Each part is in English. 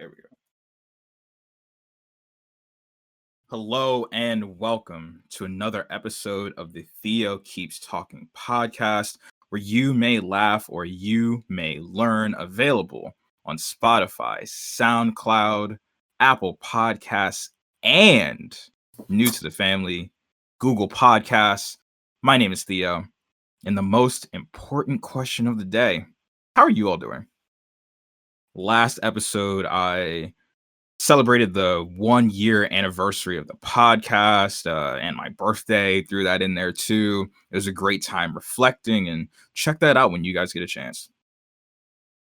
There we go. Hello and welcome to another episode of the Theo Keeps Talking podcast, where you may laugh or you may learn. Available on Spotify, SoundCloud, Apple Podcasts, and new to the family, Google Podcasts. My name is Theo, and the most important question of the day: how are you all doing? Last episode, I celebrated the 1 year anniversary of the podcast and my birthday. Threw that in there too. It was a great time reflecting, and check that out when you guys get a chance.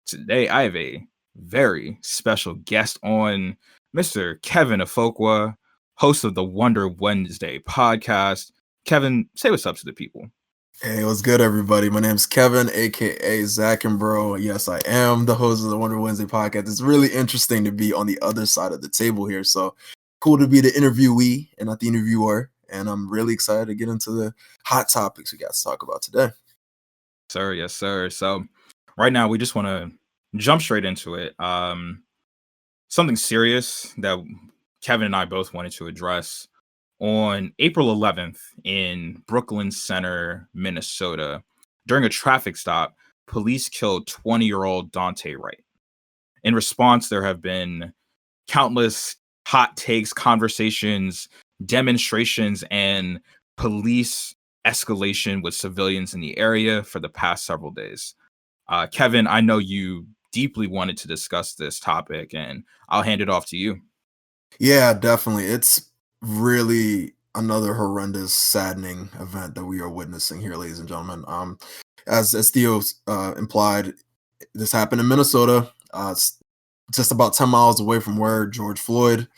Today, I have a very special guest on, Mr. Kevin Afoakwah, host of the Wonder Wednesday podcast. Kevin, say what's up to the people. Hey, what's good, everybody? My name's Kevin, aka Zach and Bro. Yes, I am the host of the Wonder Wednesday podcast. It's really interesting to be on the other side of the table here. So cool to be the interviewee and not the interviewer. And I'm really excited to get into the hot topics we got to talk about today. Sir, yes, sir. So right now, we just want to jump straight into it. Something serious that Kevin and I both wanted to address. On April 11th in Brooklyn Center, Minnesota, during a traffic stop, police killed 20-year-old Dante Wright. In response, there have been countless hot takes, conversations, demonstrations, and police escalation with civilians in the area for the past several days. Kevin, I know you deeply wanted to discuss this topic, and I'll hand it off to you. Yeah, definitely. It's really another horrendous, saddening event that we are witnessing here, ladies and gentlemen. As Theo implied, this happened in Minnesota. It's just about 10 miles away from where George Floyd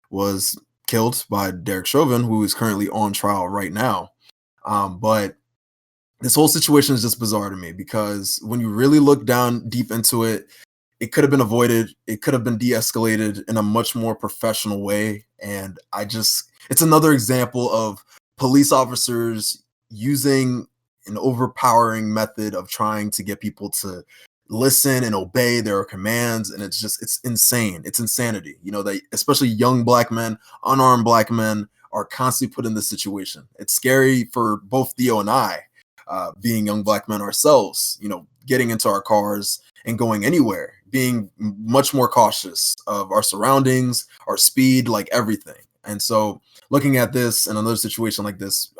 was killed by Derek Chauvin, who is currently on trial right now. But this whole situation is just bizarre to me because when you really look down deep into it, it could have been avoided. It could have been de-escalated in a much more professional way. And it's another example of police officers using an overpowering method of trying to get people to listen and obey their commands. And it's insane. It's insanity. You know, they, especially young black men, unarmed black men, are constantly put in this situation. It's scary for both Theo and I, being young black men ourselves, you know, getting into our cars and going anywhere, being much more cautious of our surroundings, our speed, like everything. And so looking at this and another situation like this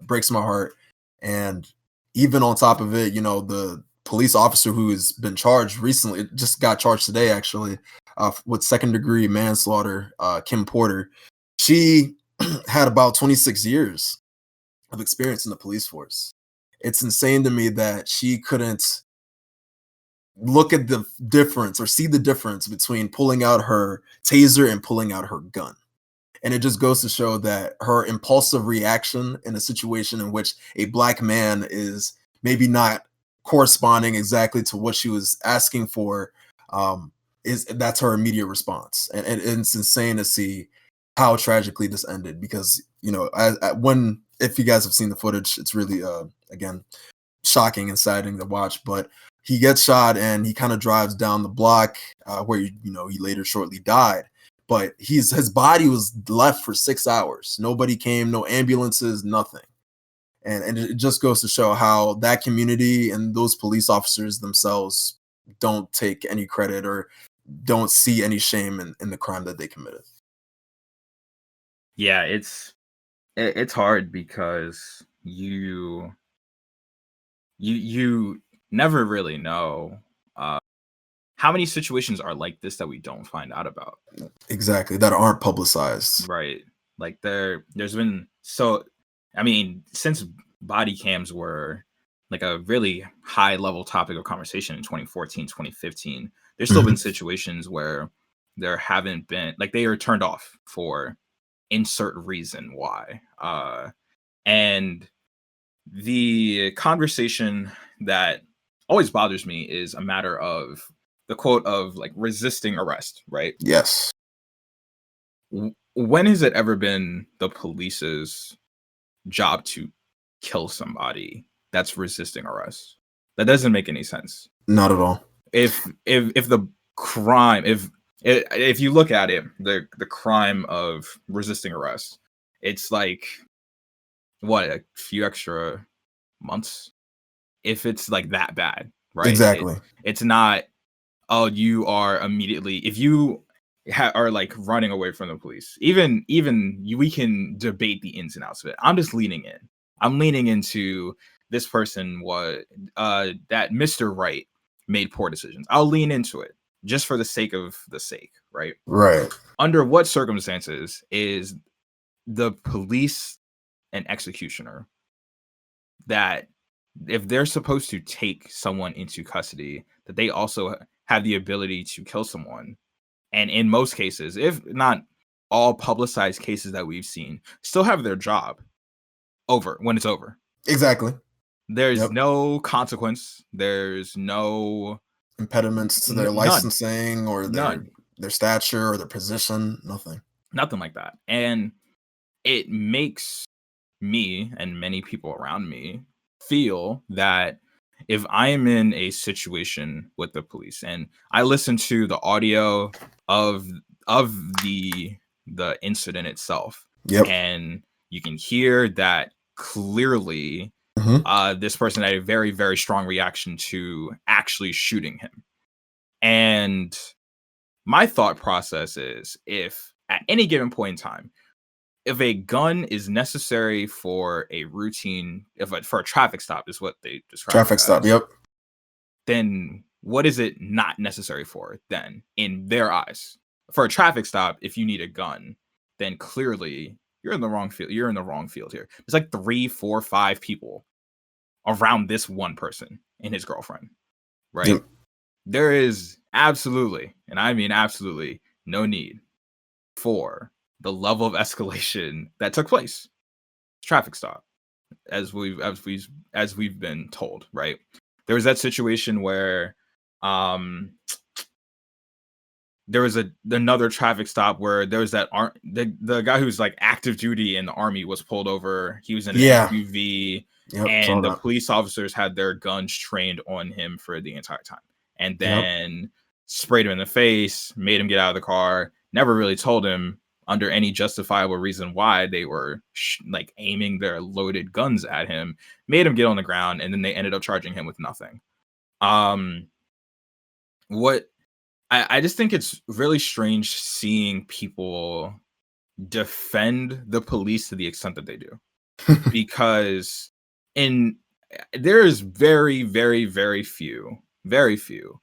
breaks my heart. And even on top of it, you know, the police officer who has been charged recently, just got charged today, actually, with second-degree manslaughter, Kim Porter. She had about 26 years of experience in the police force. It's insane to me that she couldn't look at the difference or see the difference between pulling out her taser and pulling out her gun. And it just goes to show that her impulsive reaction in a situation in which a black man is maybe not corresponding exactly to what she was asking for, that's her immediate response. And it's insane to see how tragically this ended because, you know, if you guys have seen the footage, it's really, again, shocking and saddening to watch. But he gets shot and he kind of drives down the block where, you know, he later shortly died. But his body was left for 6 hours. Nobody came, no ambulances, nothing. And it just goes to show how that community and those police officers themselves don't take any credit or don't see any shame in the crime that they committed. Yeah, it's hard because you never really know how many situations are like this that we don't find out about. Exactly, that aren't publicized. Right. Like there's been, so I mean, since body cams were like a really high level topic of conversation in 2014, 2015, there's still been situations where there haven't been, like, they are turned off for insert reason why. And the conversation that always bothers me is a matter of the quote of like resisting arrest, right? Yes. When has it ever been the police's job to kill somebody that's resisting arrest? That doesn't make any sense. Not at all. If the crime, if if you look at it, the crime of resisting arrest, it's like what, a few extra months if it's like that bad, right? Exactly. It's not, oh, you are immediately, if you are like running away from the police, we can debate the ins and outs of it. I'm just leaning in. I'm leaning into this person was that Mr. Right made poor decisions. I'll lean into it just for the sake of the sake, right? Right. Under what circumstances is the police an executioner that if they're supposed to take someone into custody, that they also have the ability to kill someone? And in most cases, if not all publicized cases that we've seen, still have their job over when it's over. Exactly. There's Yep. no consequence. There's no Impediments to their none. licensing or None. their stature or their position. Nothing like that. And it makes me and many people around me feel that if I am in a situation with the police and I listen to the audio of the incident itself, Yep. and you can hear that clearly this person had a very, very strong reaction to actually shooting him. And my thought process is, if at any given point in time, if a gun is necessary for a routine, for a traffic stop is what they describe Traffic stop. Yep. then what is it not necessary for then in their eyes? For a traffic stop, if you need a gun, then clearly you're in the wrong field. You're in the wrong field here. There's like 3, 4, 5 people around this one person and his girlfriend, right? Yep. There is absolutely, and I mean absolutely, no need for the level of escalation that took place. Traffic stop, as we've been told, right? There was that situation where there was another traffic stop where there was that the guy who's like active duty in the army was pulled over. He was in an SUV, and the police officers had their guns trained on him for the entire time, and then sprayed him in the face, made him get out of the car, never really told him under any justifiable reason why they were like aiming their loaded guns at him, made him get on the ground, and then they ended up charging him with nothing. What I just think it's really strange seeing people defend the police to the extent that they do, because there is very, very, very few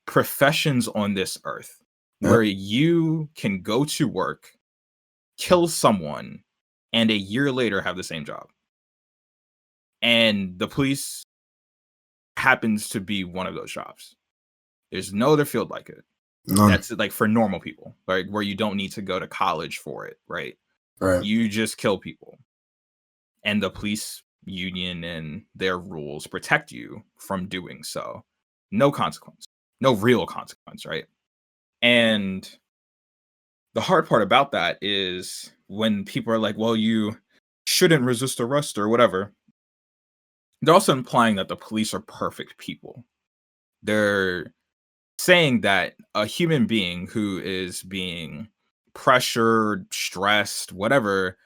professions on this earth where you can go to work, kill someone, and a year later have the same job. And the police happens to be one of those jobs. There's no other field like it. None. That's like for normal people, right? Where you don't need to go to college for it, right? Right. You just kill people. And the police union and their rules protect you from doing so. No consequence. No real consequence, right? And the hard part about that is when people are like, well, you shouldn't resist arrest or whatever. They're also implying that the police are perfect people. They're saying that a human being who is being pressured, stressed, whatever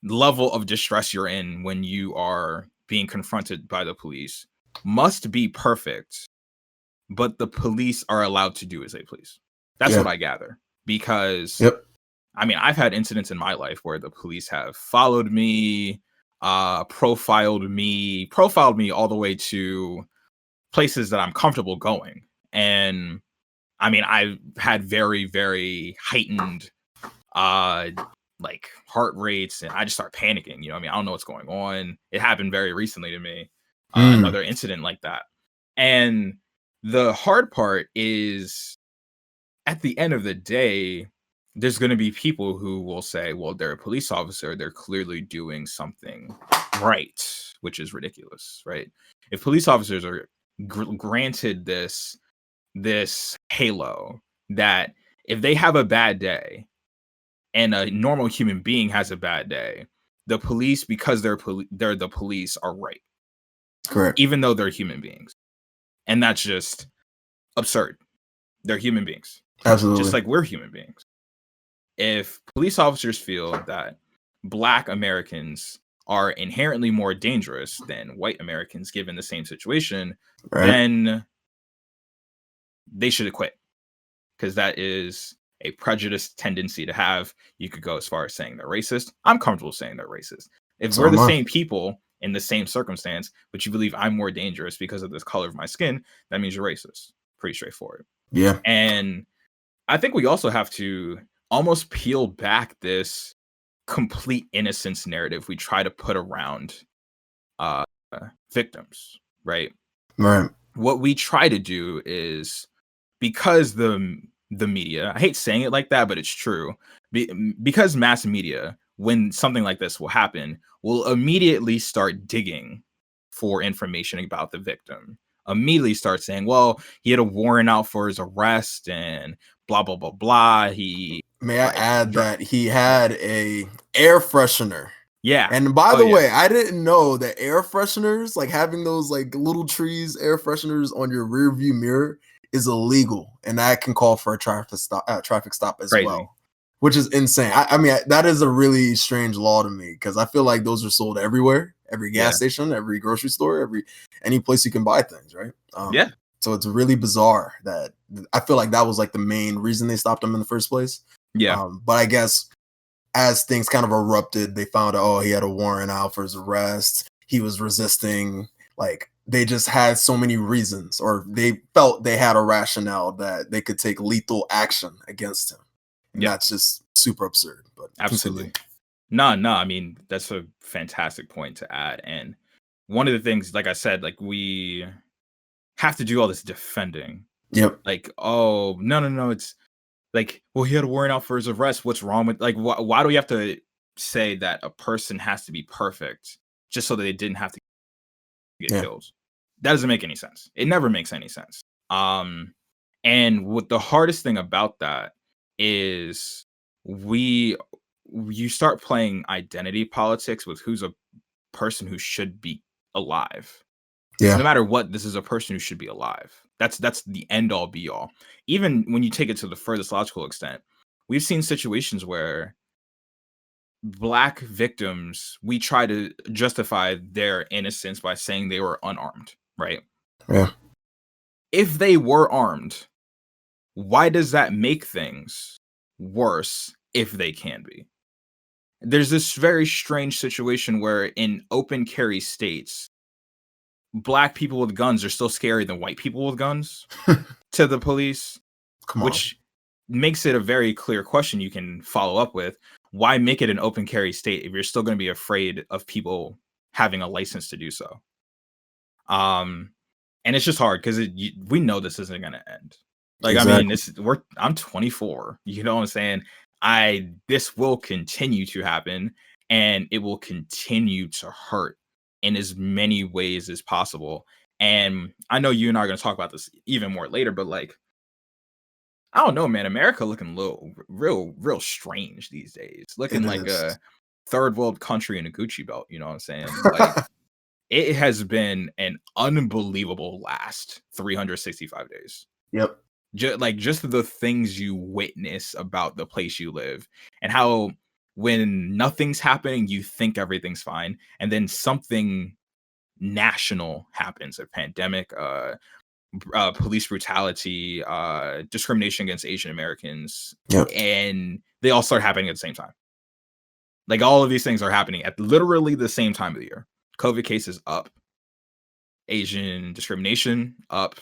level of distress you're in when you are being confronted by the police must be perfect, but the police are allowed to do as they please. That's what I gather. Because I mean, I've had incidents in my life where the police have followed me, profiled me all the way to places that I'm comfortable going. And I mean, I've had very, very heightened like heart rates, and I just start panicking. You know, I mean, I don't know what's going on. It happened very recently to me. Another incident like that. And the hard part is, at the end of the day, there's going to be people who will say, well, they're a police officer. They're clearly doing something right, which is ridiculous, right? If police officers are granted this halo that if they have a bad day and a normal human being has a bad day, the police, because they're the police, are right. Correct. Even though they're human beings. And that's just absurd. They're human beings. Absolutely. Just like we're human beings. If police officers feel that Black Americans are inherently more dangerous than white Americans given the same situation, Right. then they should quit, because that is a prejudiced tendency to have. You could go as far as saying they're racist. I'm comfortable saying they're racist. If So we're the am I. same people in the same circumstance, but you believe I'm more dangerous because of this color of my skin, that means you're racist. Pretty straightforward. Yeah. And I think we also have to almost peel back this complete innocence narrative we try to put around uh, victims, right? Right. What we try to do is, because the media, I hate saying it like that, but it's true, because mass media, when something like this will happen, will immediately start digging for information about the victim, immediately start saying, well, he had a warrant out for his arrest and blah blah blah blah. He May I like add that he had a air freshener. yeah. And by Oh the yeah. way, I didn't know that air fresheners, like having those like little trees, air fresheners on your rear view mirror, is illegal, and that can call for a traffic stop as Crazy. well, which is insane. I mean, that is a really strange law to me, because I feel like those are sold everywhere, every gas Yeah. station, every grocery store, any place you can buy things, right? Yeah. So it's really bizarre that I feel like that was like the main reason they stopped him in the first place. Yeah. But I guess as things kind of erupted, they found out, oh, he had a warrant out for his arrest. He was resisting. Like, they just had so many reasons, or they felt they had a rationale that they could take lethal action against him. And Yeah. that's just super absurd. But Absolutely. continue. No, I mean, that's a fantastic point to add. And one of the things, like I said, like we have to do all this defending. Yep. Like, oh, no, it's like, well, he had a warrant out for his arrest. What's wrong with, like, why do we have to say that a person has to be perfect just so that they didn't have to get killed? That doesn't make any sense. It never makes any sense. And what the hardest thing about that is, you start playing identity politics with who's a person who should be alive. Yeah. No matter what, this is a person who should be alive. That's the end all be all. Even when you take it to the furthest logical extent, we've seen situations where Black victims, we try to justify their innocence by saying they were unarmed, right? Yeah. If they were armed, why does that make things worse if they can be? There's this very strange situation where in open carry states, Black people with guns are still scarier than white people with guns to the police, Come on. which makes it a very clear question you can follow up with. Why make it an open carry state if you're still going to be afraid of people having a license to do so? And it's just hard because we know this isn't going to end. Like, Exactly. I mean, I'm 24. You know what I'm saying? This will continue to happen, and it will continue to hurt in as many ways as possible. And I know you and I are going to talk about this even more later, but like, I don't know, man. America looking real strange these days. Looking It like is. a third world country in a Gucci belt. You know what I'm saying? Like, it has been an unbelievable last 365 days. Yep. Just the things you witness about the place you live, and how when nothing's happening, you think everything's fine, and then something national happens, a pandemic, police brutality, discrimination against Asian Americans, Yep. and they all start happening at the same time. Like, all of these things are happening at literally the same time of the year. COVID cases up, Asian discrimination up,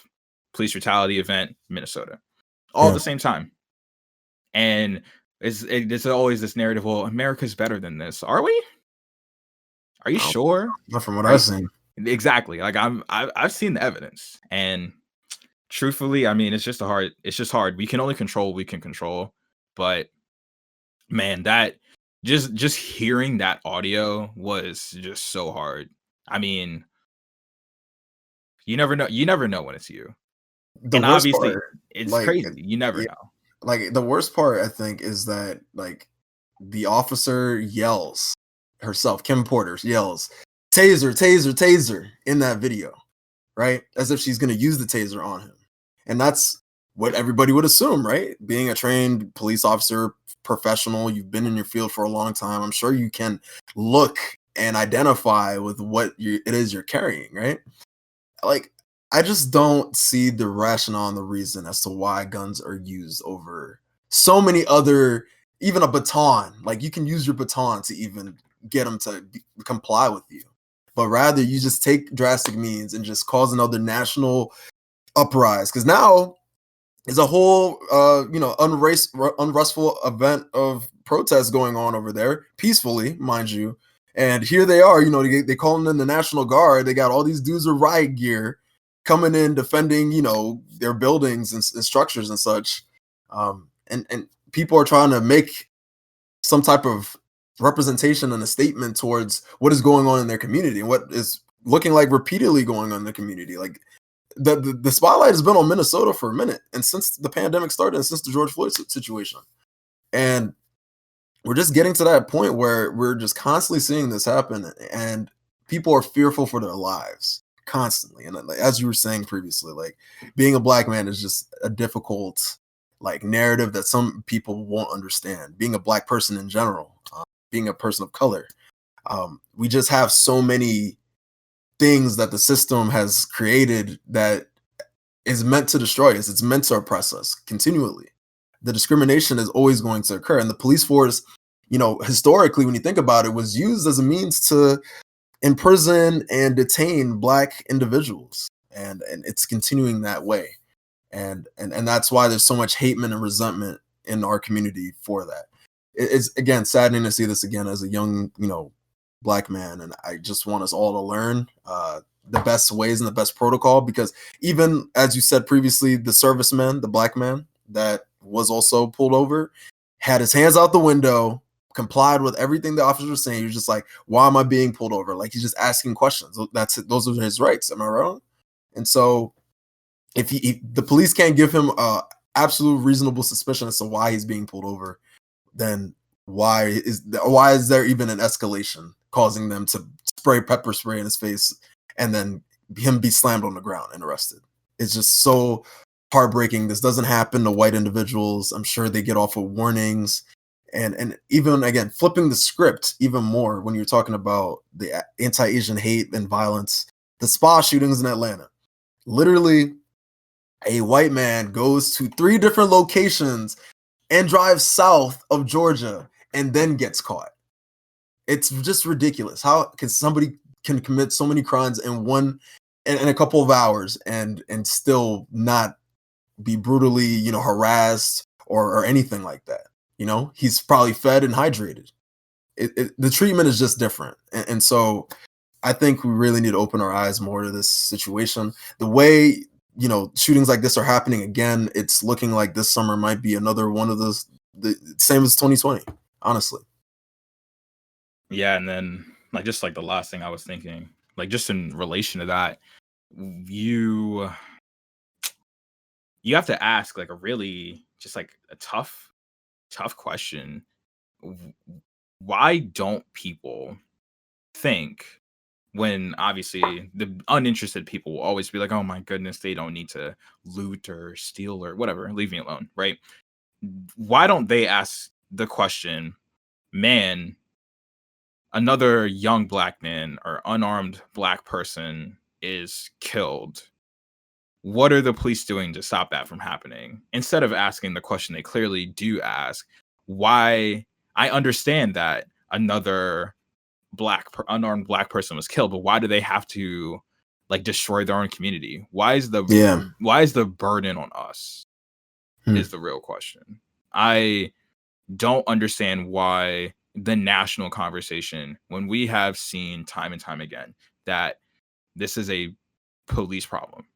police brutality event, Minnesota, all at the same time. And it's always this narrative, well, America's better than this. Are we? Are you sure? Not from what I've seen. Exactly. Like, I've seen the evidence, and truthfully, I mean, it's just hard. We can only control what we can control. But man, that just hearing that audio was just so hard. I mean, you never know when it's you. The And worst obviously, part, it's like, crazy. You never yeah, know. like the worst part, I think, is that like the officer yells herself, Kim Porter yells, "Taser, taser, taser" in that video, right? As if she's gonna use the taser on him. And that's what everybody would assume, right? Being a trained police officer, professional, you've been in your field for a long time. I'm sure you can look and identify with what it is you're carrying, right? Like, I just don't see the rationale and the reason as to why guns are used over so many other, even a baton. Like, you can use your baton to even get them to comply with you, but rather you just take drastic means and just cause another national uprise. Because now is a whole unrestful event of protests going on over there, peacefully, mind you. And here they are, they calling in the National Guard. They got all these dudes with riot gear coming in, defending, their buildings and structures and such. And people are trying to make some type of representation and a statement towards what is going on in their community and what is looking like repeatedly going on in the community. Like, the spotlight has been on Minnesota for a minute, and since the pandemic started, and since the George Floyd situation, and we're just getting to that point where we're just constantly seeing this happen, and people are fearful for their lives constantly. And as you were saying previously, like, being a black man is just a difficult, like, narrative that some people won't understand. Being a black person in general, being a person of color, we just have so many things that the system has created that is meant to destroy us. It's meant to oppress us continually. The discrimination is always going to occur. And the police force, historically, when you think about it, was used as a means to imprison and detain black individuals. And it's continuing that way. And that's why there's so much hatred and resentment in our community for that. It's, again, saddening to see this again as a young, black man, and I just want us all to learn the best ways and the best protocol, because even as you said previously, the serviceman, the black man that was also pulled over, had his hands out the window, complied with everything the officer was saying. He was just like, why am I being pulled over? Like, he's just asking questions. That's it. Those are his rights. Am I wrong? And so if the police can't give him absolute reasonable suspicion as to why he's being pulled over, then why is there even an escalation causing them to spray pepper spray in his face and then him be slammed on the ground and arrested? It's just so heartbreaking. This doesn't happen to white individuals. I'm sure they get off with warnings. And even, again, flipping the script even more when you're talking about the anti-Asian hate and violence, the spa shootings in Atlanta. Literally, a white man goes to 3 different locations and drives south of Georgia and then gets caught. It's just ridiculous. How can somebody commit so many crimes in a couple of hours and still not be brutally, harassed or anything like that? He's probably fed and hydrated. The treatment is just different. And so I think we really need to open our eyes more to this situation. The way, shootings like this are happening again, it's looking like this summer might be another one of the same as 2020, honestly. Yeah, and then just the last thing I was thinking, just in relation to that, you have to ask a really just a tough question. Why don't people think, when obviously the uninterested people will always be like, oh my goodness, they don't need to loot or steal or whatever, leave me alone, right? Why don't they ask the question, man, another young black man or unarmed black person is killed. What are the police doing to stop that from happening? Instead of asking the question they clearly do ask, why? I understand that another unarmed black person was killed, but why do they have to destroy their own community? Why is the burden on us? Is the real question. I don't understand why the national conversation, when we have seen time and time again that this is a police problem.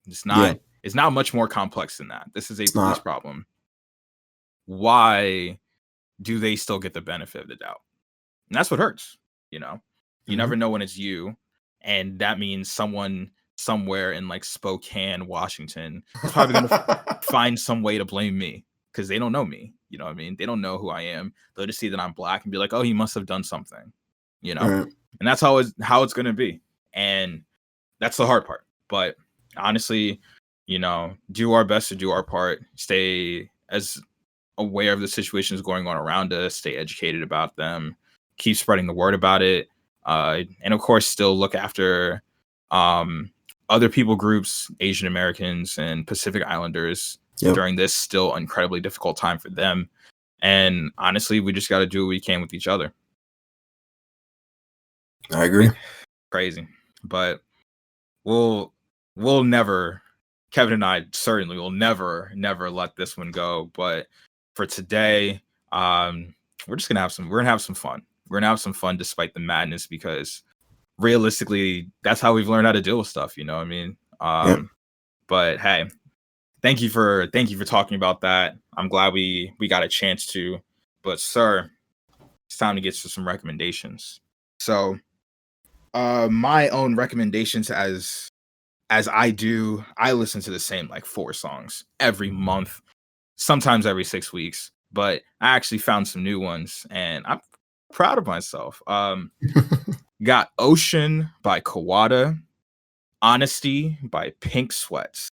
It's not much more complex than that. This is a police problem. Why do they still get the benefit of the doubt? And that's what hurts. You never know when it's you. And that means someone somewhere in Spokane, Washington is probably going to find some way to blame me because they don't know me. You know what I mean? They don't know who I am. They'll just see that I'm black and be like, oh, he must have done something, And that's how it's going to be. And that's the hard part. But honestly, do our best to do our part, stay as aware of the situations going on around us, stay educated about them, keep spreading the word about it, and of course still look after other people groups, Asian Americans and Pacific Islanders during this still incredibly difficult time for them. And honestly, we just got to do what we can with each other. I agree. Crazy, but we'll never, Kevin and I certainly will never let this one go. But for today, we're gonna have some fun. We're gonna have some fun despite the madness, because realistically, that's how we've learned how to deal with stuff. You know what I mean? But hey, thank you for talking about that. I'm glad we got a chance to. But sir, it's time to get to some recommendations. So, my own recommendations, as I do, I listen to the same like 4 songs every month, sometimes every 6 weeks. But I actually found some new ones, and I'm proud of myself. Got Ocean by Kawada, Honesty by Pink Sweats.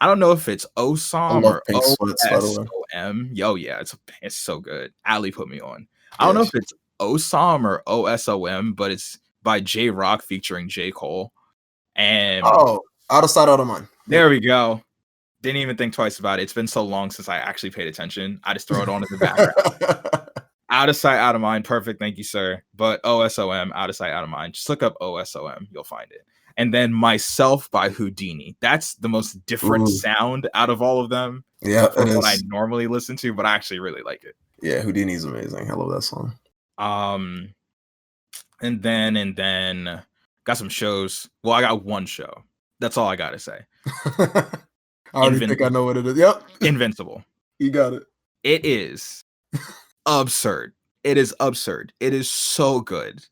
I don't know if it's OSOM or Pink Sweats, by the way. OSOM. Yo, yeah, it's so good. Ali put me on. I don't know if it's OSOM or OSOM, but it's by J Rock featuring J Cole. And Out of sight, out of mind. There we go. Didn't even think twice about it. It's been so long since I actually paid attention. I just throw it on in the background. Out of sight, out of mind. Perfect. Thank you, sir. But OSOM, out of sight, out of mind. Just look up OSOM. You'll find it. And then Myself by Houdini. That's the most different sound out of all of them. Yeah, from what I normally listen to, but I actually really like it. Yeah, Houdini's amazing. I love that song. And then got some shows. Well, I got one show. That's all I gotta say. I already think I know what it is. Yep. Invincible. You got it. It is absurd. It is absurd. It is so good.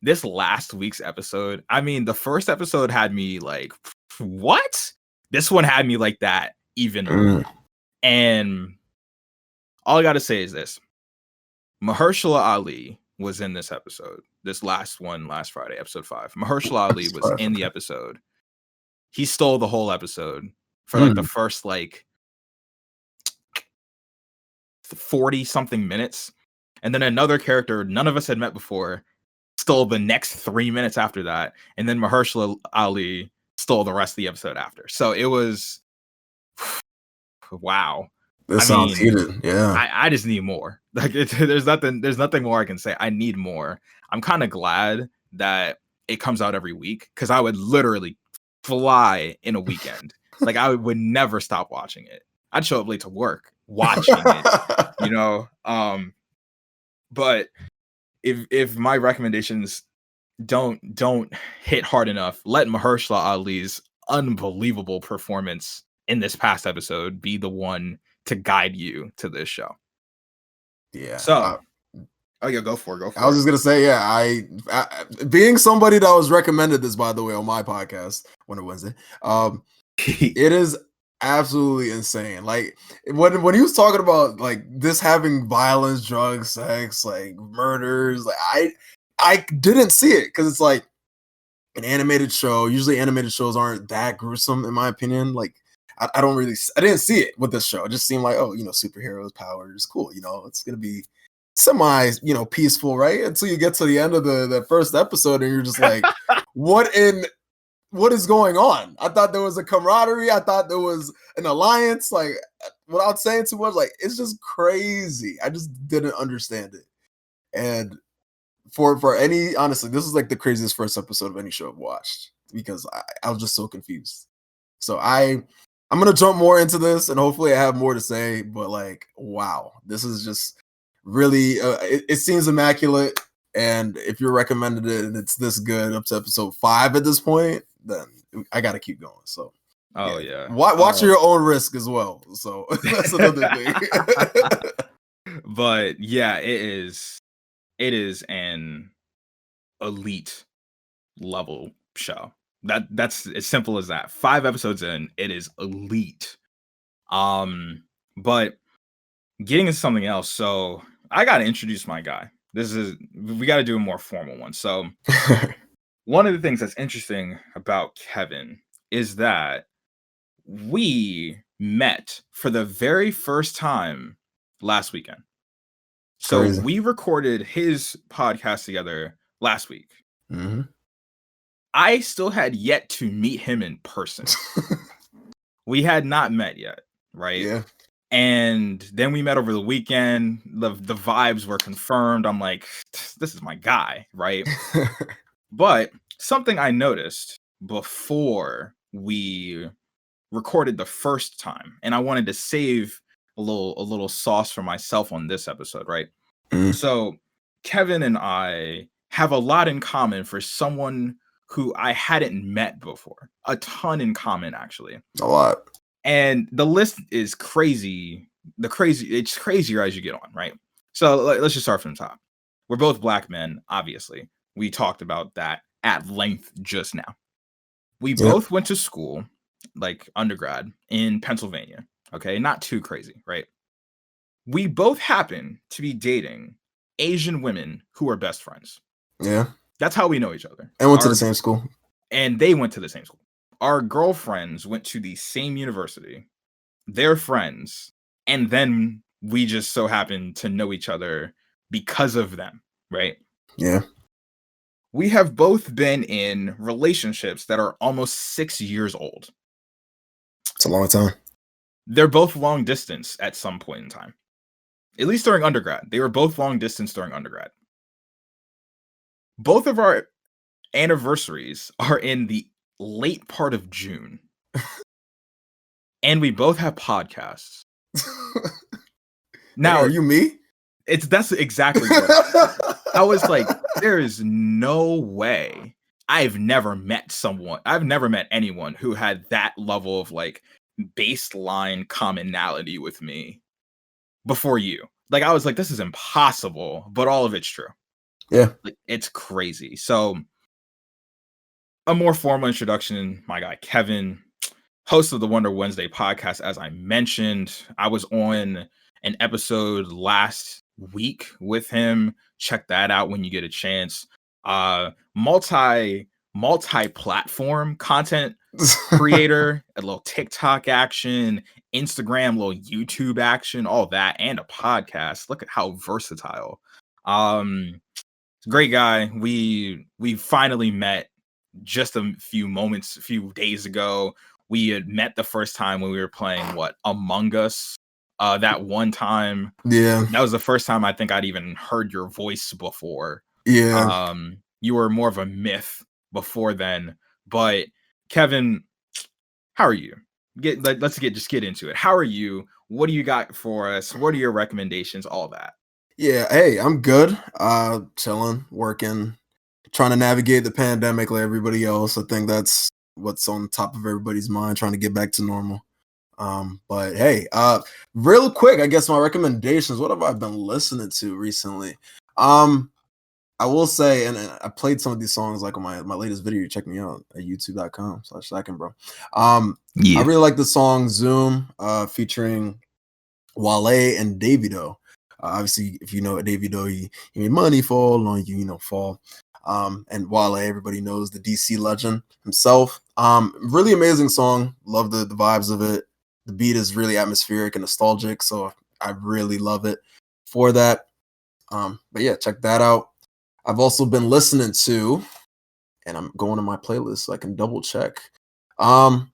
This last week's episode, I mean, the first episode had me like, what? This one had me like that even more. And all I gotta say is this. Mahershala Ali was in this episode. This last Friday, episode 5. Mahershala Ali was in the episode. He stole the whole episode for like the first like 40 something minutes. And then another character none of us had met before stole the next 3 minutes after that. And then Mahershala Ali stole the rest of the episode after. So it was wow. This sounds heated. Yeah. I just need more. Like there's nothing more I can say. I need more. I'm kind of glad that it comes out every week, because I would literally fly in a weekend. Like I would never stop watching it. I'd show up late to work watching it, you know. But if my recommendations don't hit hard enough, let Mahershala Ali's unbelievable performance in this past episode be the one to guide you to this show. Yeah. So, go for it. I was just gonna say, yeah. I being somebody that was recommended this, by the way, on my podcast Wonder Wednesday. It is absolutely insane. Like when he was talking about like this having violence, drugs, sex, like murders, like I didn't see it, because it's like an animated show. Usually animated shows aren't that gruesome, in my opinion. Like I didn't see it with this show. It just seemed like, oh, superheroes, powers, cool. It's gonna be semi, peaceful, right? Until you get to the end of the first episode, and you're just like, what is going on? I thought there was a camaraderie. I thought there was an alliance. Like, without saying too much, like, it's just crazy. I just didn't understand it. And honestly, this is like the craziest first episode of any show I've watched, because I was just so confused. So I'm gonna jump more into this, and hopefully I have more to say. But like, wow, this is just really it seems immaculate. And if you're recommended it and it's this good up to episode 5 at this point, then I gotta keep going. So yeah. Watch your own risk as well. So that's another thing. But yeah, it is an elite level show. That's as simple as that. 5 episodes in, it is elite. But getting into something else, so I gotta introduce my guy. We got to do a more formal one. So one of the things that's interesting about Kevin is that we met for the very first time last weekend. So Crazy. we recorded his podcast together last week. Mm-hmm. I still had yet to meet him in person. We had not met yet, right? Yeah. And then we met over the weekend. The vibes were confirmed. I'm like, this is my guy, right? But something I noticed before we recorded the first time, and I wanted to save a little sauce for myself on this episode, right? So Kevin and I have a lot in common for someone who I hadn't met before. A ton in common, actually. A lot. And the list is crazy. It's crazier as you get on, right? So let's just start from the top. We're both black men, obviously. We talked about that at length just now. We both went to school, like undergrad, in Pennsylvania. Okay, not too crazy, right? We both happen to be dating Asian women who are best friends. Yeah. That's how we know each other. And went to the same school. And they went to the same school. Our girlfriends went to the same university. They're friends. And then we just so happen to know each other because of them, right? Yeah. We have both been in relationships that are almost 6 years old. It's a long time. They're both long distance at some point in time. At least during undergrad. They were both long distance during undergrad. Both of our anniversaries are in the late part of June. And we both have podcasts. Now, are you me? That's exactly what I was like, there is no way. I've never met anyone who had that level of like baseline commonality with me before you. Like, I was like, this is impossible, but all of it's true. Yeah. Like, it's crazy. So a more formal introduction, my guy, Kevin, host of the Wonder Wednesday podcast. As I mentioned, I was on an episode last week with him. Check that out when you get a chance. Multi-platform content creator, a little TikTok action, Instagram, little YouTube action, all that, and a podcast. Look at how versatile. Great guy. We finally met just a few days ago. We had met the first time when we were playing Among Us. That one time. Yeah. That was the first time I think I'd even heard your voice before. Yeah. You were more of a myth before then. But Kevin, how are you? Let's get into it. How are you? What do you got for us? What are your recommendations? All that. Yeah. Hey, I'm good. Chilling, working, trying to navigate the pandemic like everybody else. I think that's what's on top of everybody's mind, trying to get back to normal. But hey, real quick, I guess my recommendations. What have I been listening to recently? I will say, and I played some of these songs like on my latest video. Check me out at youtube.com/secondbro. Yeah. I really like the song Zoom, featuring Wale and Davido. Obviously, if you know Davido, he made Money Fall on You, Fall. And Wale, everybody knows the DC legend himself. Really amazing song. Love the vibes of it. The beat is really atmospheric and nostalgic, so I really love it for that. But yeah, check that out. I've also been listening to, and I'm going to my playlist so I can double check. I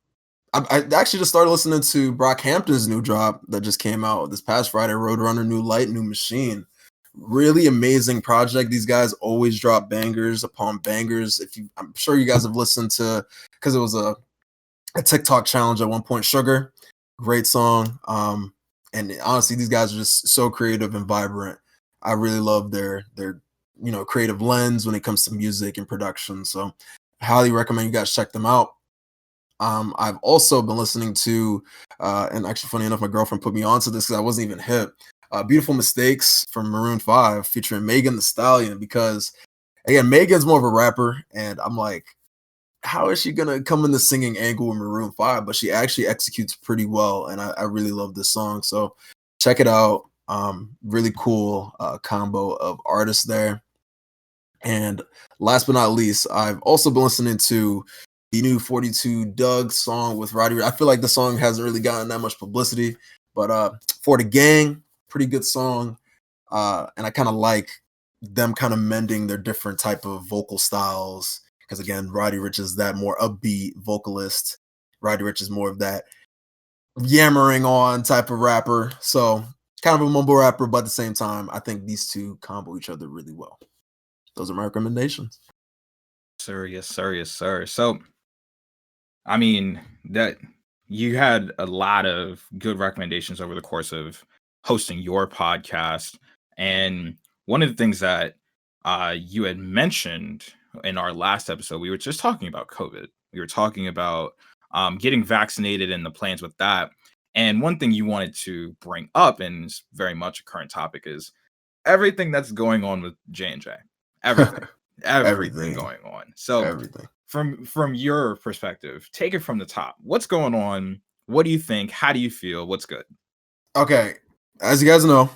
actually just started listening to Brockhampton's new drop that just came out this past Friday, Roadrunner, New Light, New Machine. Really amazing project. These guys always drop bangers upon bangers. I'm sure you guys have listened to, because it was a TikTok challenge at one point, Sugar. Great song. And honestly, these guys are just so creative and vibrant. I really love their creative lens when it comes to music and production. So highly recommend you guys check them out. I've also been listening to, and actually funny enough, my girlfriend put me onto this because I wasn't even hip. Beautiful Mistakes from Maroon 5 featuring Megan Thee Stallion, because again, Megan's more of a rapper, and I'm like, how is she gonna come in the singing angle with Maroon 5? But she actually executes pretty well, and I really love this song. So check it out. Really cool combo of artists there. And last but not least, I've also been listening to the new 42 Doug song with Roddy. I feel like the song hasn't really gotten that much publicity, but For the Gang, pretty good song. And I kind of like them kind of mending their different type of vocal styles. Because again, Roddy Ricch is that more upbeat vocalist. Roddy Ricch is more of that yammering on type of rapper. So kind of a mumble rapper, but at the same time, I think these two combo each other really well. Those are my recommendations. Sir, yes, sir, yes, sir. So, I mean, that you had a lot of good recommendations over the course of hosting your podcast. And one of the things that you had mentioned in our last episode, we were just talking about COVID. We were talking about getting vaccinated and the plans with that. And one thing you wanted to bring up, and it's very much a current topic, is everything that's going on with J&J. Everything. Everything going on. So Everything. from your perspective, take it from the top. What's going on? What do you think? How do you feel? What's good? Okay, as you guys know,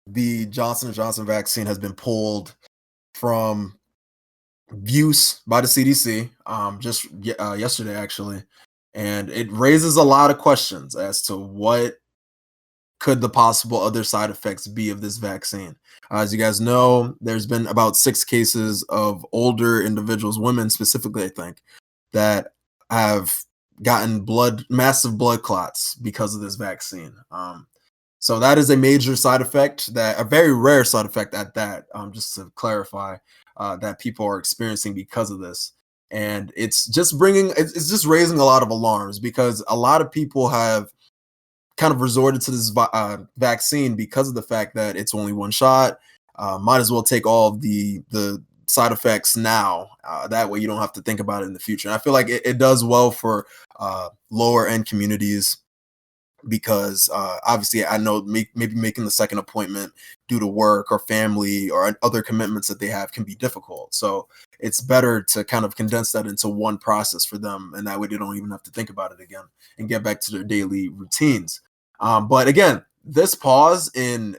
the Johnson & Johnson vaccine has been pulled from use by the CDC just yesterday, actually. And it raises a lot of questions as to what could the possible other side effects be of this vaccine. As you guys know, there's been about 6 cases of older individuals, women specifically, I think, that have gotten massive blood clots because of this vaccine. So that is a major side effect, a very rare side effect at that, just to clarify, that people are experiencing because of this. And it's just raising a lot of alarms because a lot of people have kind of resorted to this vaccine because of the fact that it's only one shot. Might as well take all of the side effects now. That way you don't have to think about it in the future. And I feel like it does well for lower end communities because obviously I know maybe making the second appointment due to work or family or other commitments that they have can be difficult. So it's better to kind of condense that into one process for them. And that way they don't even have to think about it again and get back to their daily routines. But again, this pause and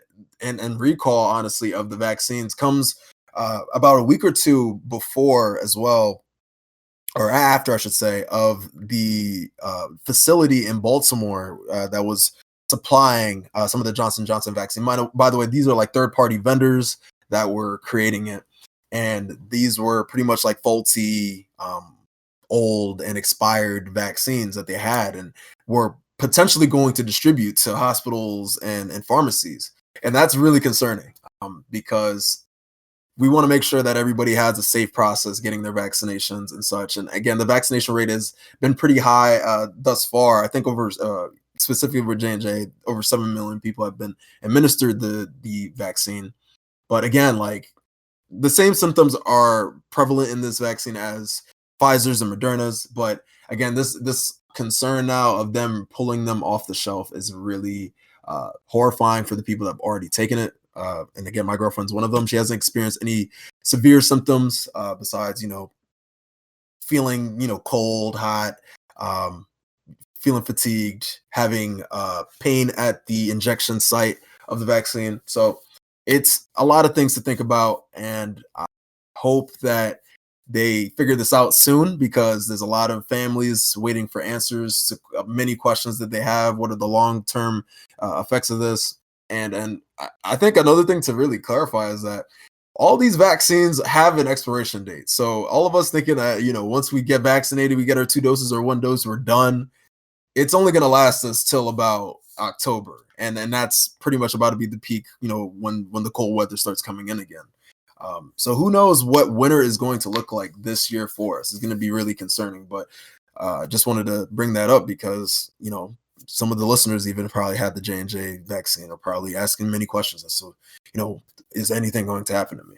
recall, honestly, of the vaccines comes about a week or two before as well, or after, I should say, of the facility in Baltimore that was supplying some of the Johnson & Johnson vaccine. By the way, these are like third-party vendors that were creating it. And these were pretty much like faulty, old and expired vaccines that they had and were potentially going to distribute to hospitals and pharmacies. And that's really concerning because we want to make sure that everybody has a safe process getting their vaccinations and such. And again, the vaccination rate has been pretty high thus far. I think over specifically with J&J, over 7 million people have been administered the vaccine. But again, like the same symptoms are prevalent in this vaccine as Pfizer's and Moderna's. But again, this concern now of them pulling them off the shelf is really horrifying for the people that have already taken it. And again, my girlfriend's one of them. She hasn't experienced any severe symptoms besides, feeling, cold, hot, feeling fatigued, having pain at the injection site of the vaccine. So it's a lot of things to think about. And I hope that they figure this out soon because there's a lot of families waiting for answers to many questions that they have. What are the long-term effects of this? And I think another thing to really clarify is that all these vaccines have an expiration date. So all of us thinking that, once we get vaccinated, we get our 2 doses or 1 dose, we're done. It's only going to last us till about October. And that's pretty much about to be the peak, when the cold weather starts coming in again. So who knows what winter is going to look like this year for us. It's going to be really concerning, but just wanted to bring that up because, some of the listeners even probably had the J&J vaccine are probably asking many questions as to, is anything going to happen to me?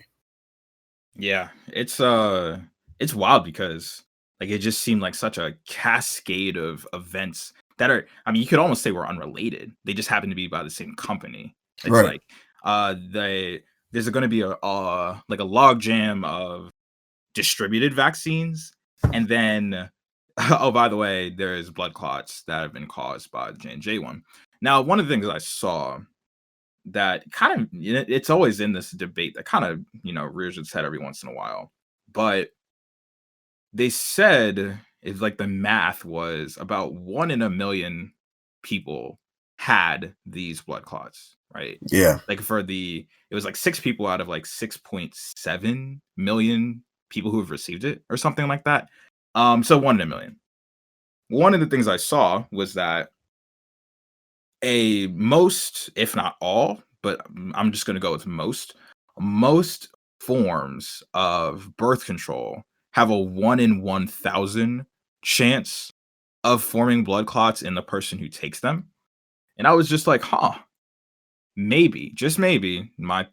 Yeah, it's wild because like it just seemed like such a cascade of events that are, I mean, you could almost say we're unrelated. They just happen to be by the same company. It's Right. like there's going to be a like a log jam of distributed vaccines, and then oh, by the way, there's blood clots that have been caused by the J&J one. Now, one of the things I saw that kind of, it's always in this debate that kind of, rears its head every once in a while. But they said It's like the math was about 1 in a million people had these blood clots, right? Yeah. Like it was like 6 people out of like 6.7 million people who have received it or something like that. So 1 in a million. One of the things I saw was that most, if not all, but I'm just going to go with most forms of birth control have a 1 in 1,000 chance of forming blood clots in the person who takes them. And I was just like, maybe, just maybe, my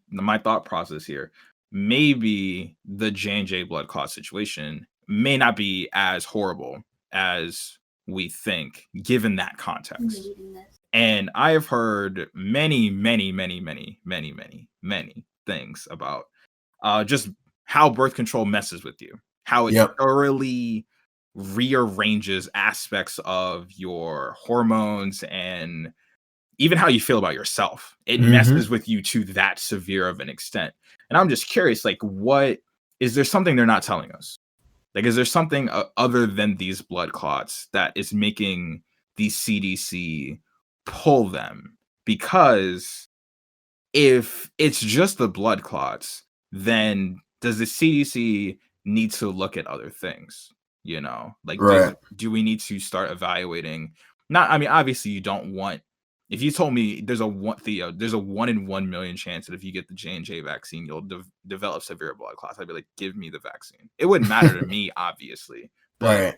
thought process here, maybe the J&J blood clot situation may not be as horrible as we think, given that context. And I have heard many, many, many, many, many, many, many things about just how birth control messes with you, how it Yep. thoroughly rearranges aspects of your hormones and even how you feel about yourself. It messes with you to that severe of an extent. And I'm just curious, like, what is there something they're not telling us? Like, is there something other than these blood clots that is making the CDC pull them? Because if it's just the blood clots, then does the CDC need to look at other things? You know, like, Right. do we need to start evaluating? Not, I mean, obviously, you don't want. If you told me there's a 1 in 1 million chance that if you get the J&J vaccine, you'll develop severe blood clots, I'd be like, give me the vaccine. It wouldn't matter to me, obviously, but Right.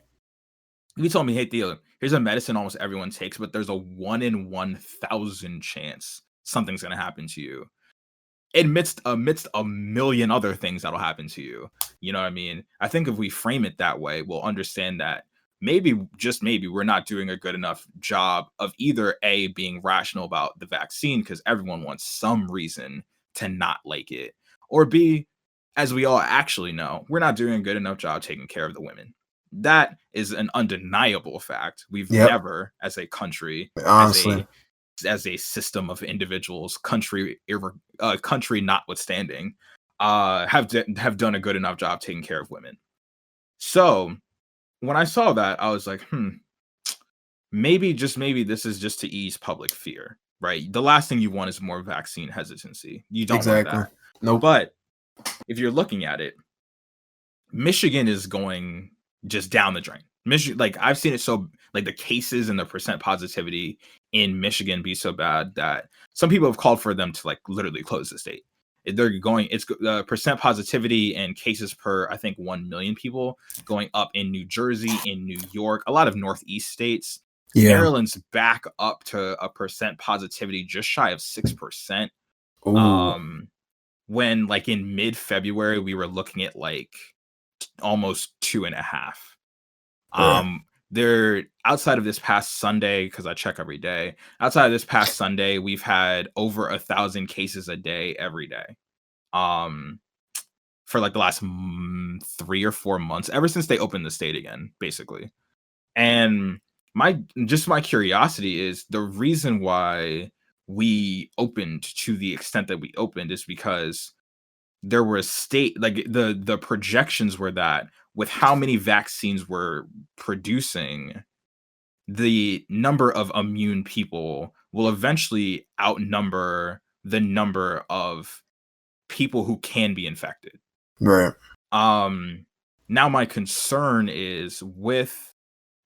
if you told me, hey, Theo, here's a medicine almost everyone takes, but there's a 1 in 1,000 chance something's gonna happen to you amidst a million other things that'll happen to you. You know what I mean? I think if we frame it that way, we'll understand that maybe, just maybe, we're not doing a good enough job of either A, being rational about the vaccine because everyone wants some reason to not like it, or B, as we all actually know, we're not doing a good enough job taking care of the women. That is an undeniable fact. We've Yep. never, as a country, Honestly. as a system of individuals, country notwithstanding, have done a good enough job taking care of women. So when I saw that, I was like, maybe, just maybe, this is just to ease public fear, right? The last thing you want is more vaccine hesitancy. You don't want Exactly. that. Nope. But if you're looking at it, Michigan is going just down the drain. Michigan, like, I've seen it, so like the cases and the percent positivity in Michigan be so bad that some people have called for them to like literally close the state. It's percent positivity and cases per, I think, 1 million people going up in New Jersey, in New York, a lot of Northeast states. Yeah. Maryland's back up to a percent positivity just shy of 6%. Ooh. When like in mid-February we were looking at like almost 2.5. Right. There, outside of this past Sunday, because I check every day, outside of this past Sunday, we've had over 1,000 cases a day every day. For like the last 3 or 4 months, ever since they opened the state again, basically. And my curiosity is the reason why we opened to the extent that we opened is because there were like the projections were that with how many vaccines we're producing, the number of immune people will eventually outnumber the number of people who can be infected. Right. Now my concern is, with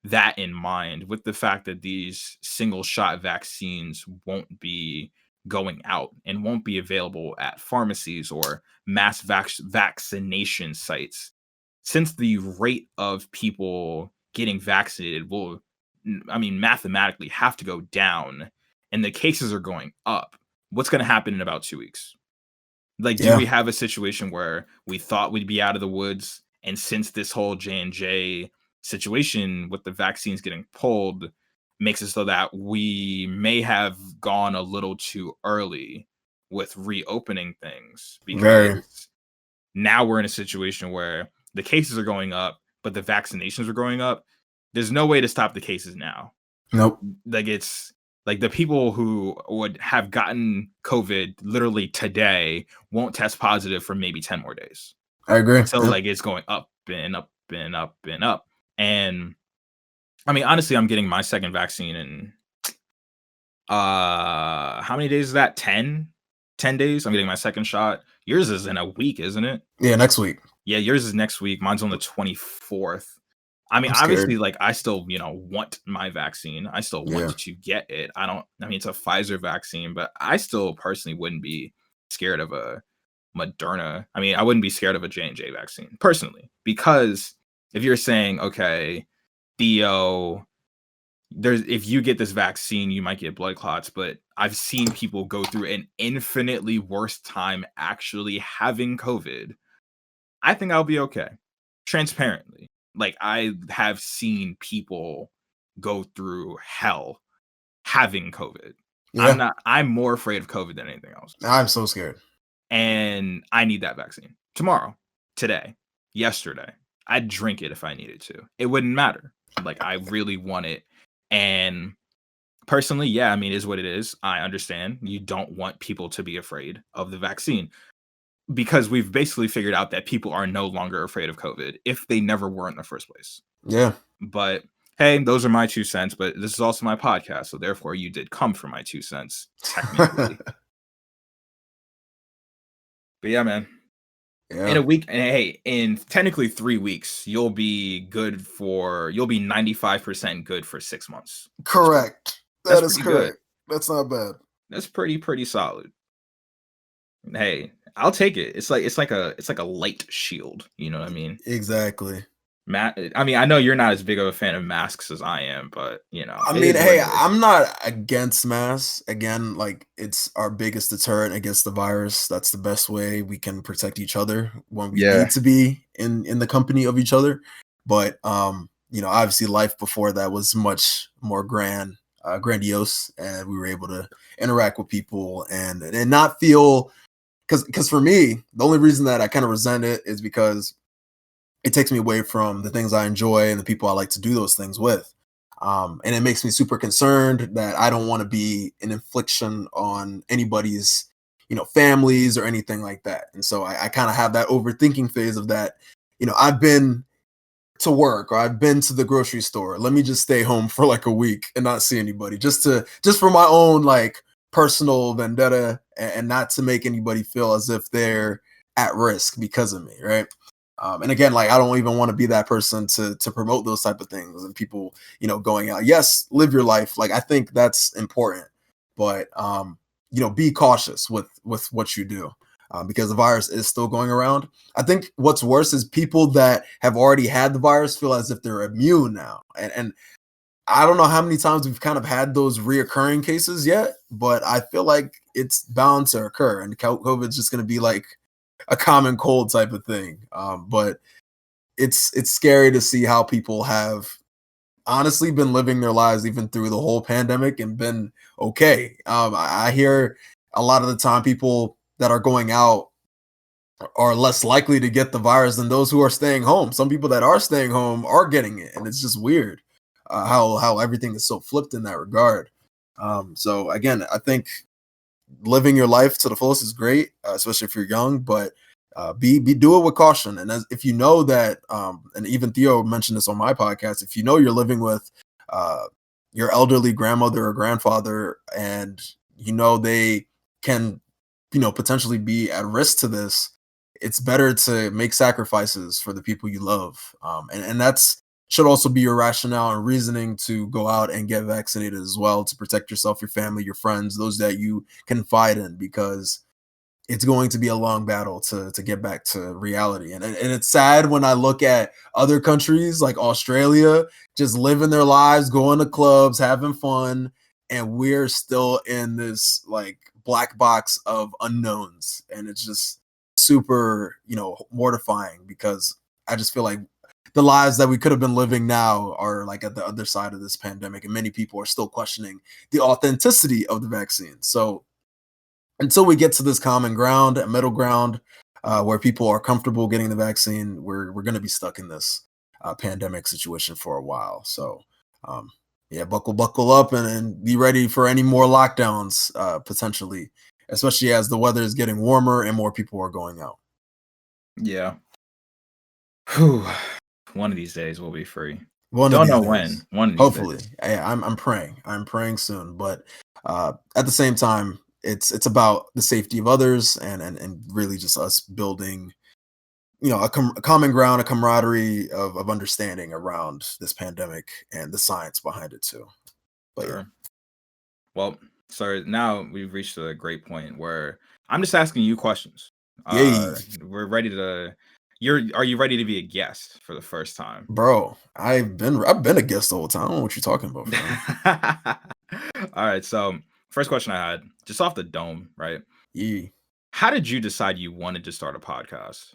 that in mind, with the fact that these single shot vaccines won't be going out and won't be available at pharmacies or mass vaccination sites, since the rate of people getting vaccinated will, I mean, mathematically have to go down and the cases are going up, what's going to happen in about 2 weeks? Like, do Yeah. we have a situation where we thought we'd be out of the woods, and since this whole J&J situation with the vaccines getting pulled makes it so that we may have gone a little too early with reopening things, Very. because now we're in a situation where the cases are going up, but the vaccinations are going up. There's no way to stop the cases now. Nope. Like, it's like the people who would have gotten COVID literally today won't test positive for maybe 10 more days. I agree. So Yep. like it's going up and up and up and up. And I mean, honestly, I'm getting my second vaccine in how many days is that? 10 days. I'm getting my second shot. Yours is in a week, isn't it? Yeah, next week. Yeah, yours is next week. Mine's on the 24th. I mean, I'm obviously, scared. like, I still, want my vaccine. I still want Yeah. to get it. I mean, it's a Pfizer vaccine, but I still personally wouldn't be scared of a Moderna. I mean, I wouldn't be scared of a J&J vaccine personally, because if you're saying, okay, Theo, if you get this vaccine, you might get blood clots, but I've seen people go through an infinitely worse time actually having COVID. I think I'll be okay. Transparently. Like, I have seen people go through hell having COVID. Yeah. I'm more afraid of COVID than anything else. I'm so scared. And I need that vaccine tomorrow, today, yesterday. I'd drink it if I needed to. It wouldn't matter. Like, I really want it. And personally, yeah, I mean, it is what it is. I understand you don't want people to be afraid of the vaccine, because we've basically figured out that people are no longer afraid of COVID if they never were in the first place. Yeah. But hey, those are my 2 cents, but this is also my podcast, so therefore you did come for my 2 cents, technically. But yeah, man. In Yeah. a week, and hey, in technically 3 weeks, you'll be 95% good for 6 months. Correct. That's That is pretty good. correct. That's not bad. That's pretty solid. Hey, I'll take it. It's like a light shield, you know what I mean? Exactly. I mean, I know you're not as big of a fan of masks as I am, but I it mean, is what hey, it is. I'm not against masks. Again, like it's our biggest deterrent against the virus. That's the best way we can protect each other when we Yeah. need to be in the company of each other. But obviously life before that was much more grandiose, and we were able to interact with people and not feel because for me, the only reason that I kind of resent it is because it takes me away from the things I enjoy and the people I like to do those things with. And it makes me super concerned that I don't want to be an infliction on anybody's, families or anything like that. And so I kind of have that overthinking phase of that. I've been to work or I've been to the grocery store. Let me just stay home for like a week and not see anybody, just for my own like personal vendetta and not to make anybody feel as if they're at risk because of me, right? And again, like I don't even want to be that person to promote those type of things and people, going out. Yes, live your life. Like I think that's important, but be cautious with what you do because the virus is still going around. I think what's worse is people that have already had the virus feel as if they're immune now, and I don't know how many times we've kind of had those reoccurring cases yet, but I feel like it's bound to occur, and COVID's just going to be like a common cold type of thing. But it's scary to see how people have honestly been living their lives even through the whole pandemic and been okay. I hear a lot of the time people that are going out are less likely to get the virus than those who are staying home. Some people that are staying home are getting it, and it's just weird how everything is so flipped in that regard. So again, I think living your life to the fullest is great, especially if you're young, but be do it with caution. And if you know that, and even Theo mentioned this on my podcast, if you know you're living with uh, your elderly grandmother or grandfather, and they can, potentially be at risk to this, it's better to make sacrifices for the people you love, and that's should also be your rationale and reasoning to go out and get vaccinated as well to protect yourself, your family, your friends, those that you confide in, because it's going to be a long battle to get back to reality. And it's sad when I look at other countries like Australia just living their lives, going to clubs, having fun, and we're still in this like black box of unknowns. And it's just super, mortifying because I just feel like the lives that we could have been living now are like at the other side of this pandemic, and many people are still questioning the authenticity of the vaccine. So until we get to this common ground, a middle ground, where people are comfortable getting the vaccine, we're going to be stuck in this pandemic situation for a while. So, yeah, buckle up and be ready for any more lockdowns potentially, especially as the weather is getting warmer and more people are going out. Yeah. Whew. One of these days we'll be free. One of Don't these know days. when. One of these Hopefully. days. I'm praying. I'm praying soon. But at the same time, it's about the safety of others and really just us building, a common ground, a camaraderie of understanding around this pandemic and the science behind it too. But yeah. Sure. Well, so now we've reached a great point where I'm just asking you questions. Yay. We're ready to. Are you ready to be a guest for the first time? Bro, I've been a guest the whole time. I don't know what you're talking about, fam. All right. So first question I had, just off the dome, right? Yeah. How did you decide you wanted to start a podcast?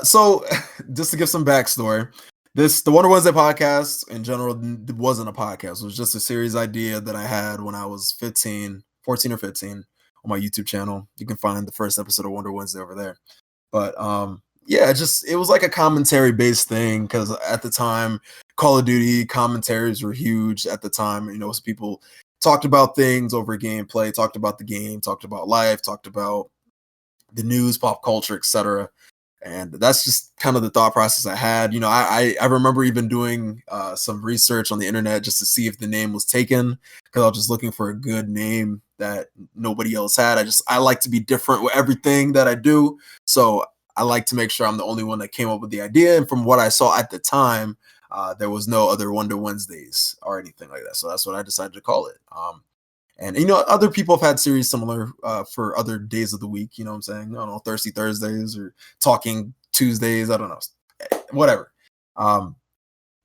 So just to give some backstory, the Wonder Wednesday podcast in general wasn't a podcast. It was just a series idea that I had when I was 14 or 15 on my YouTube channel. You can find the first episode of Wonder Wednesday over there. But yeah, it was like a commentary based thing because at the time, Call of Duty commentaries were huge at the time. So people talked about things over gameplay, talked about the game, talked about life, talked about the news, pop culture, etc. And that's just kind of the thought process I had. I remember even doing some research on the internet just to see if the name was taken because I was just looking for a good name that nobody else had. I like to be different with everything that I do. So I like to make sure I'm the only one that came up with the idea. And from what I saw at the time, there was no other Wonder Wednesdays or anything like that. So that's what I decided to call it. And other people have had series similar for other days of the week. You know what I'm saying? I don't know, Thirsty Thursdays or Talking Tuesdays. I don't know, whatever.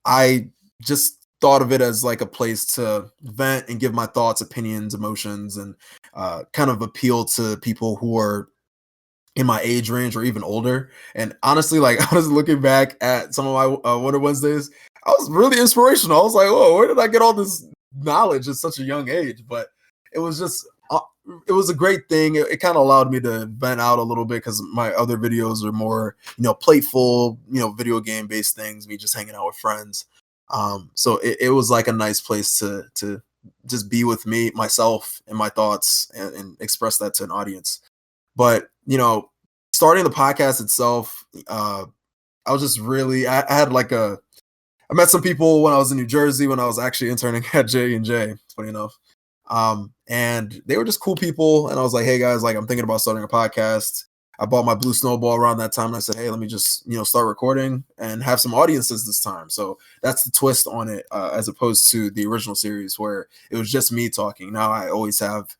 I just thought of it as like a place to vent and give my thoughts, opinions, emotions, and kind of appeal to people who are in my age range or even older. And honestly, like I was looking back at some of my Wonder Wednesdays, I was really inspirational. I was like, "Whoa, where did I get all this knowledge at such a young age?" But it was just it was a great thing. It kind of allowed me to vent out a little bit because my other videos are more playful, video game based things, me just hanging out with friends. So it was like a nice place to just be with myself and my thoughts and express that to an audience. But starting the podcast itself, I was just really I had like I met some people when I was in New Jersey when I was actually interning at J&J, funny enough. And they were just cool people. And I was like, hey guys, like I'm thinking about starting a podcast. I bought my blue snowball around that time. And I said, hey, let me just, start recording and have some audiences this time. So that's the twist on it, as opposed to the original series where it was just me talking. Now I always have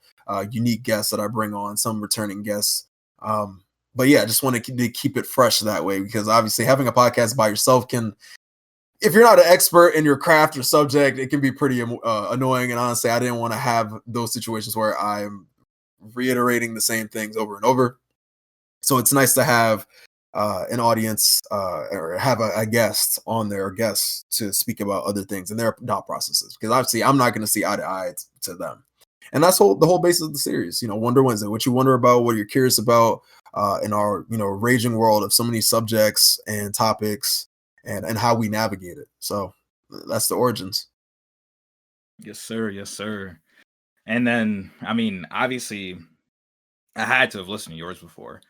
unique guests that I bring on, some returning guests. But yeah, I just want to keep it fresh that way because obviously having a podcast by yourself if you're not an expert in your craft or subject, it can be pretty annoying. And honestly, I didn't want to have those situations where I'm reiterating the same things over and over. So it's nice to have an audience or have a guest on there, or guests to speak about other things and their thought processes. Because obviously, I'm not going to see eye to eye to them. And that's the whole basis of the series. Wonder Wednesday, what you wonder about, what you're curious about in our raging world of so many subjects and topics. And how we navigate it. So that's the origins. Yes, sir. Yes, sir. And then, I mean, obviously, I had to have listened to yours before.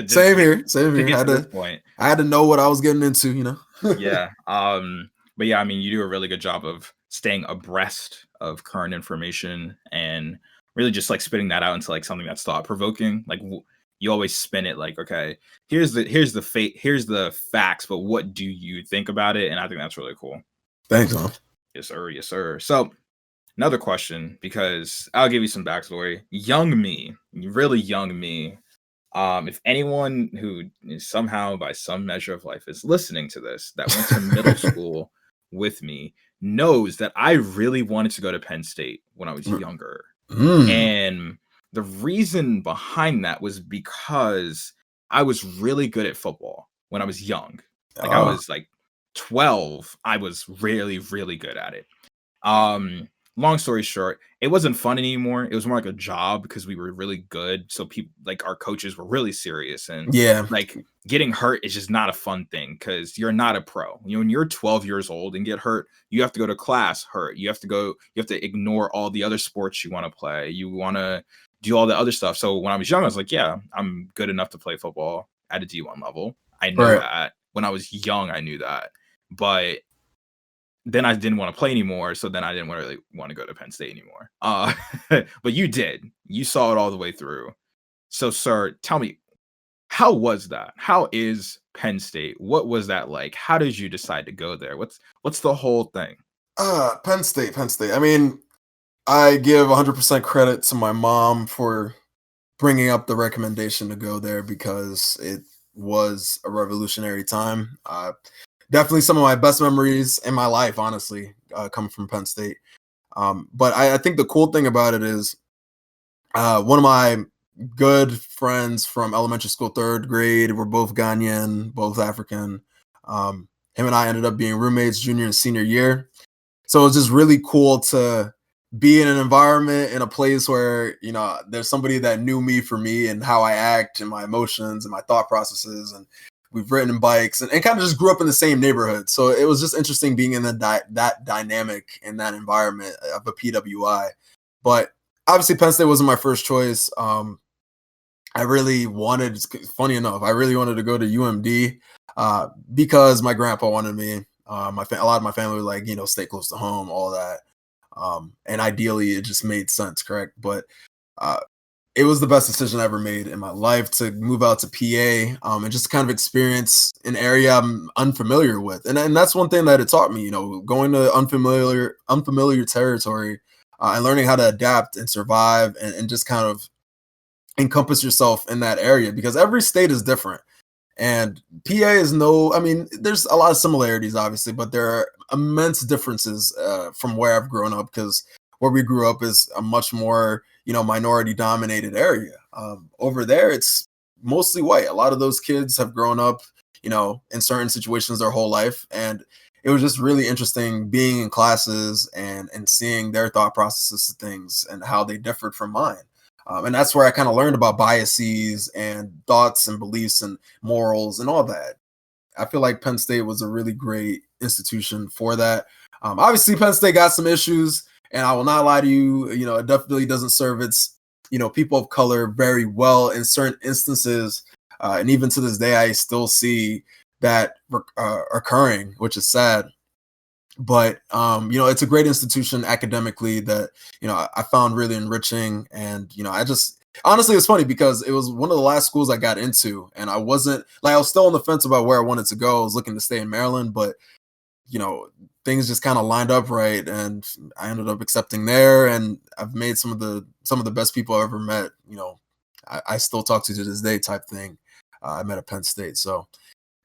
Same here. To get to this point. I had to know what I was getting into. Yeah. But yeah, I mean, you do a really good job of staying abreast of current information and really just like spitting that out into like something that's thought provoking. Like you always spin it like, okay, here's the facts, but what do you think about it? And I think that's really cool. Thanks, man. Yes, sir. Yes, sir. So another question, because I'll give you some backstory. Young me, really young me. If anyone who is somehow by some measure of life is listening to this that went to middle school with me knows that I really wanted to go to Penn State when I was younger. And the reason behind that was because I was really good at football when I was young. Like I was like 12, I was really, really good at it. Long story short, it wasn't fun anymore. It was more like a job because we were really good. So people, like our coaches, were really serious, and yeah, like getting hurt is just not a fun thing because you're not a pro. When you're 12 years old and get hurt, you have to go to class hurt. You have to ignore all the other sports you want to play. You want to do all the other stuff. So when I was young, I was like, yeah, I'm good enough to play football at a D1 level. I know that. When I was young, I knew that. but then I didn't want to play anymore, so then I didn't really want to go to Penn State anymore. But you did. You saw it all the way through. So, sir, tell me, how was that? How is Penn State? What was that like? How did you decide to go there? What's the whole thing? Penn State. I mean, I give 100% credit to my mom for bringing up the recommendation to go there because it was a revolutionary time. Definitely some of my best memories in my life, honestly, come from Penn State. But I think the cool thing about it is one of my good friends from elementary school, third grade, we're both Ghanaian, both African. Him and I ended up being roommates junior and senior year. So it was just really cool to be in an environment in a place where, you know, there's somebody that knew me for me and how I act and my emotions and my thought processes. And we've ridden bikes and kind of just grew up in the same neighborhood. So it was just interesting being in that dynamic in that environment of a PWI. But obviously Penn State wasn't my first choice. I really wanted, funny enough, I really wanted to go to UMD because my grandpa wanted me. A lot of my family was like, you know, stay close to home, all that. And ideally, it just made sense, correct? But it was the best decision I ever made in my life to move out to PA and just kind of experience an area I'm unfamiliar with. And that's one thing that it taught me, you know, going to unfamiliar territory and learning how to adapt and survive and just kind of encompass yourself in that area because every state is different. And PA is I mean, there's a lot of similarities, obviously, but there are immense differences from where I've grown up because where we grew up is a much more, you know, minority dominated area. Over there, it's mostly white. A lot of those kids have grown up, you know, in certain situations their whole life. And it was just really interesting being in classes and seeing their thought processes to things and how they differed from mine. And that's where I kind of learned about biases and thoughts and beliefs and morals and all that. I feel like Penn State was a really great institution for that. Obviously, Penn State got some issues, and I will not lie to you. You know, it definitely doesn't serve its, you know, people of color very well in certain instances. And even to this day, I still see that occurring, which is sad. But you know, it's a great institution academically that, you know, I found really enriching. And, you know, I just honestly, it's funny because it was one of the last schools I got into, and I wasn't like, I was still on the fence about where I wanted to go. I was looking to stay in Maryland, but, you know, things just kind of lined up right, and I ended up accepting there. And I've made some of the best people I've ever met. You know, I still talk to this day type thing. I met at Penn State, so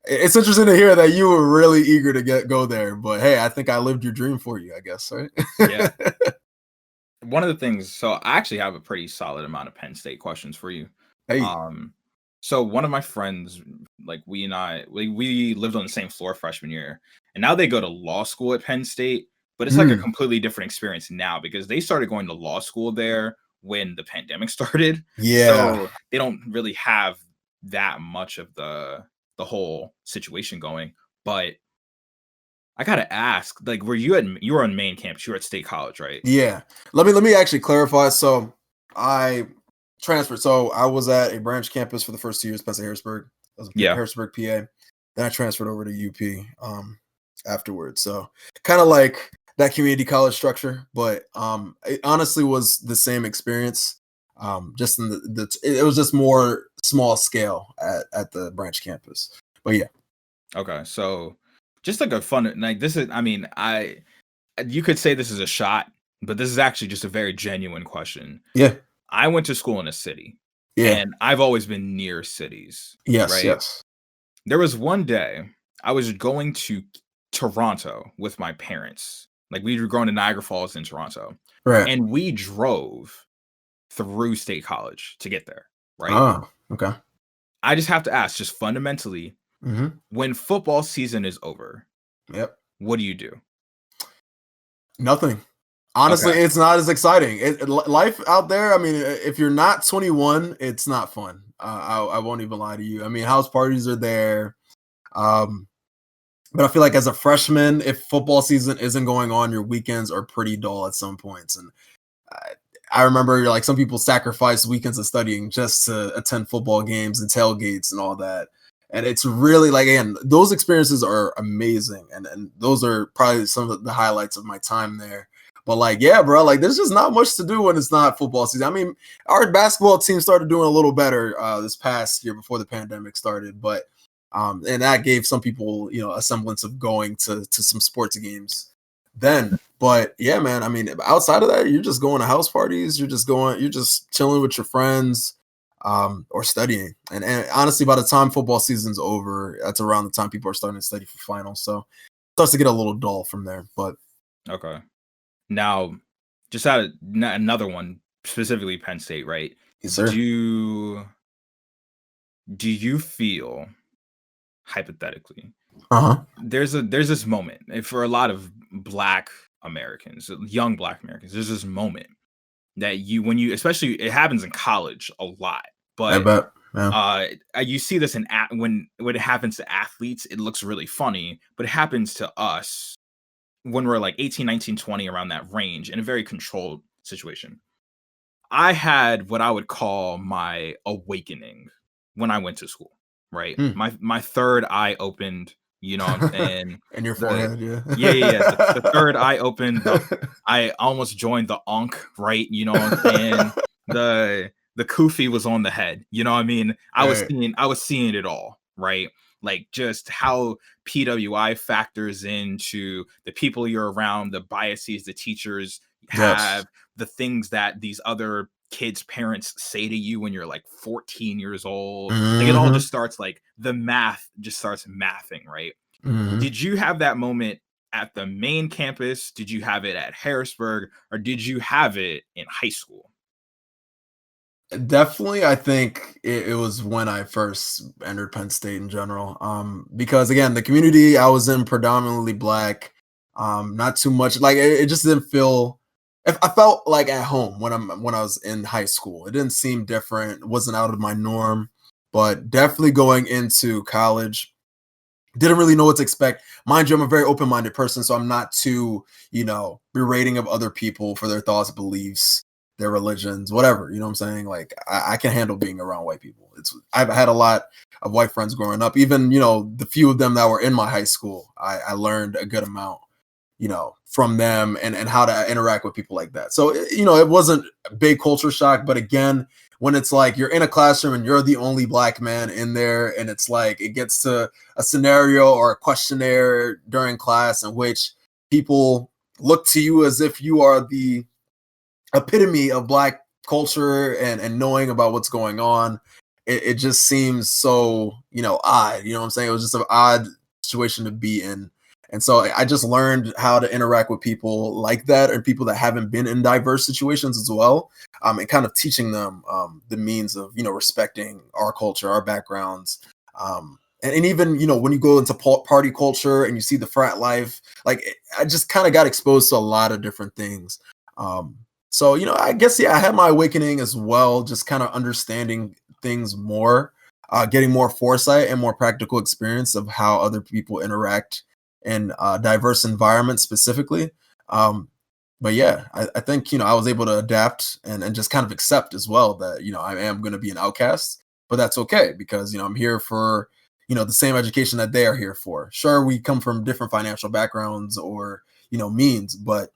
it's interesting to hear that you were really eager to go there. But hey, I think I lived your dream for you, I guess, right? Yeah. One of the things, so I actually have a pretty solid amount of Penn State questions for you. Hey. So one of my friends, like we lived on the same floor freshman year, and now they go to law school at Penn State, but it's like a completely different experience now because they started going to law school there when the pandemic started. Yeah. So they don't really have that much of the whole situation going. But I gotta ask, like, you were on main campus, you were at State College, right? Yeah. Let me actually clarify. So I transferred. So I was at a branch campus for the first 2 years, Penn State Harrisburg. I was in Harrisburg, PA. Then I transferred over to UP afterwards. So kind of like that community college structure, but it honestly was the same experience. Just in it was just more small scale at the branch campus. But yeah. Okay, so just like a fun, like this is, I mean, you could say this is a shot, but this is actually just a very genuine question. Yeah. I went to school in a city, Yeah. and I've always been near cities. Yes. Right. Yes. There was one day I was going to Toronto with my parents. Like we were going to Niagara Falls in Toronto, Right. and we drove through State College to get there. Right. Oh, okay. I just have to ask, just fundamentally, when football season is over, yep, what do you do? Nothing. Honestly, Okay. it's not as exciting. Life out there, I mean, if you're not 21, it's not fun. I won't even lie to you. I mean, house parties are there. But I feel like as a freshman, if football season isn't going on, your weekends are pretty dull at some points. And I remember like some people sacrifice weekends of studying just to attend football games and tailgates and all that. And it's really like, again, those experiences are amazing. And those are probably some of the highlights of my time there. But like, yeah, bro, like there's just not much to do when it's not football season. I mean, our basketball team started doing a little better this past year before the pandemic started, but and that gave some people, you know, a semblance of going to some sports games then. But yeah, man, I mean, outside of that, you're just going to house parties, you're just chilling with your friends, or studying. And honestly, by the time football season's over, that's around the time people are starting to study for finals. So it starts to get a little dull from there. But Okay. Now, just out of another one, specifically Penn State, right? yes, sir. Do you feel, hypothetically, Uh-huh. there's this moment for a lot of Black Americans, young Black Americans, there's this moment that when you, especially, it happens in college a lot, I but bet. Yeah. you see this when it happens to athletes, it looks really funny, but it happens to us when we're like 18, 19, 20, around that range, in a very controlled situation. I had what I would call my awakening when I went to school, right? Hmm. My third eye opened, you know what I'm saying? In your The forehead, yeah. Yeah, yeah, yeah. The third eye opened, I almost joined the Ankh, right? You know what I'm saying? The kufi was on the head. You know what I mean? Right. I was seeing it all, right? Like just how PWI factors into the people you're around, the biases the teachers Yes. have, the things that these other kids' parents say to you when you're like 14 years old. Like it all Hmm. just starts, like the math just starts mathing, right? Hmm. Did you have that moment at the main campus? Did you have it at Harrisburg, or did you have it in high school? Definitely, I think it was when I first entered Penn State in general. Because again, the community I was in predominantly Black. Not too much like it just didn't feel. If I felt like at home when I was in high school, it didn't seem different. It wasn't out of my norm, but definitely going into college, didn't really know what to expect. Mind you, I'm a very open-minded person, so I'm not too, berating of other people for their thoughts, beliefs, their religions, whatever. You know what I'm saying? Like I can handle being around white people. I've had a lot of white friends growing up. Even, the few of them that were in my high school, I learned a good amount, from them and how to interact with people like that. So, it wasn't a big culture shock, but again, when it's like you're in a classroom and you're the only Black man in there, and it's like it gets to a scenario or a questionnaire during class in which people look to you as if you are the epitome of Black culture and knowing about what's going on. It just seems so, odd. You know what I'm saying? It was just an odd situation to be in. And so I just learned how to interact with people like that, and people that haven't been in diverse situations as well, and kind of teaching them the means of, respecting our culture, our backgrounds. And even, when you go into party culture and you see the frat life, like I just kind of got exposed to a lot of different things. So, I guess, yeah, I had my awakening as well, just kind of understanding things more, getting more foresight and more practical experience of how other people interact in diverse environments specifically. But yeah, I think, I was able to adapt and just kind of accept as well that, I am going to be an outcast, but that's okay because, I'm here for, the same education that they are here for. Sure, we come from different financial backgrounds or, means, but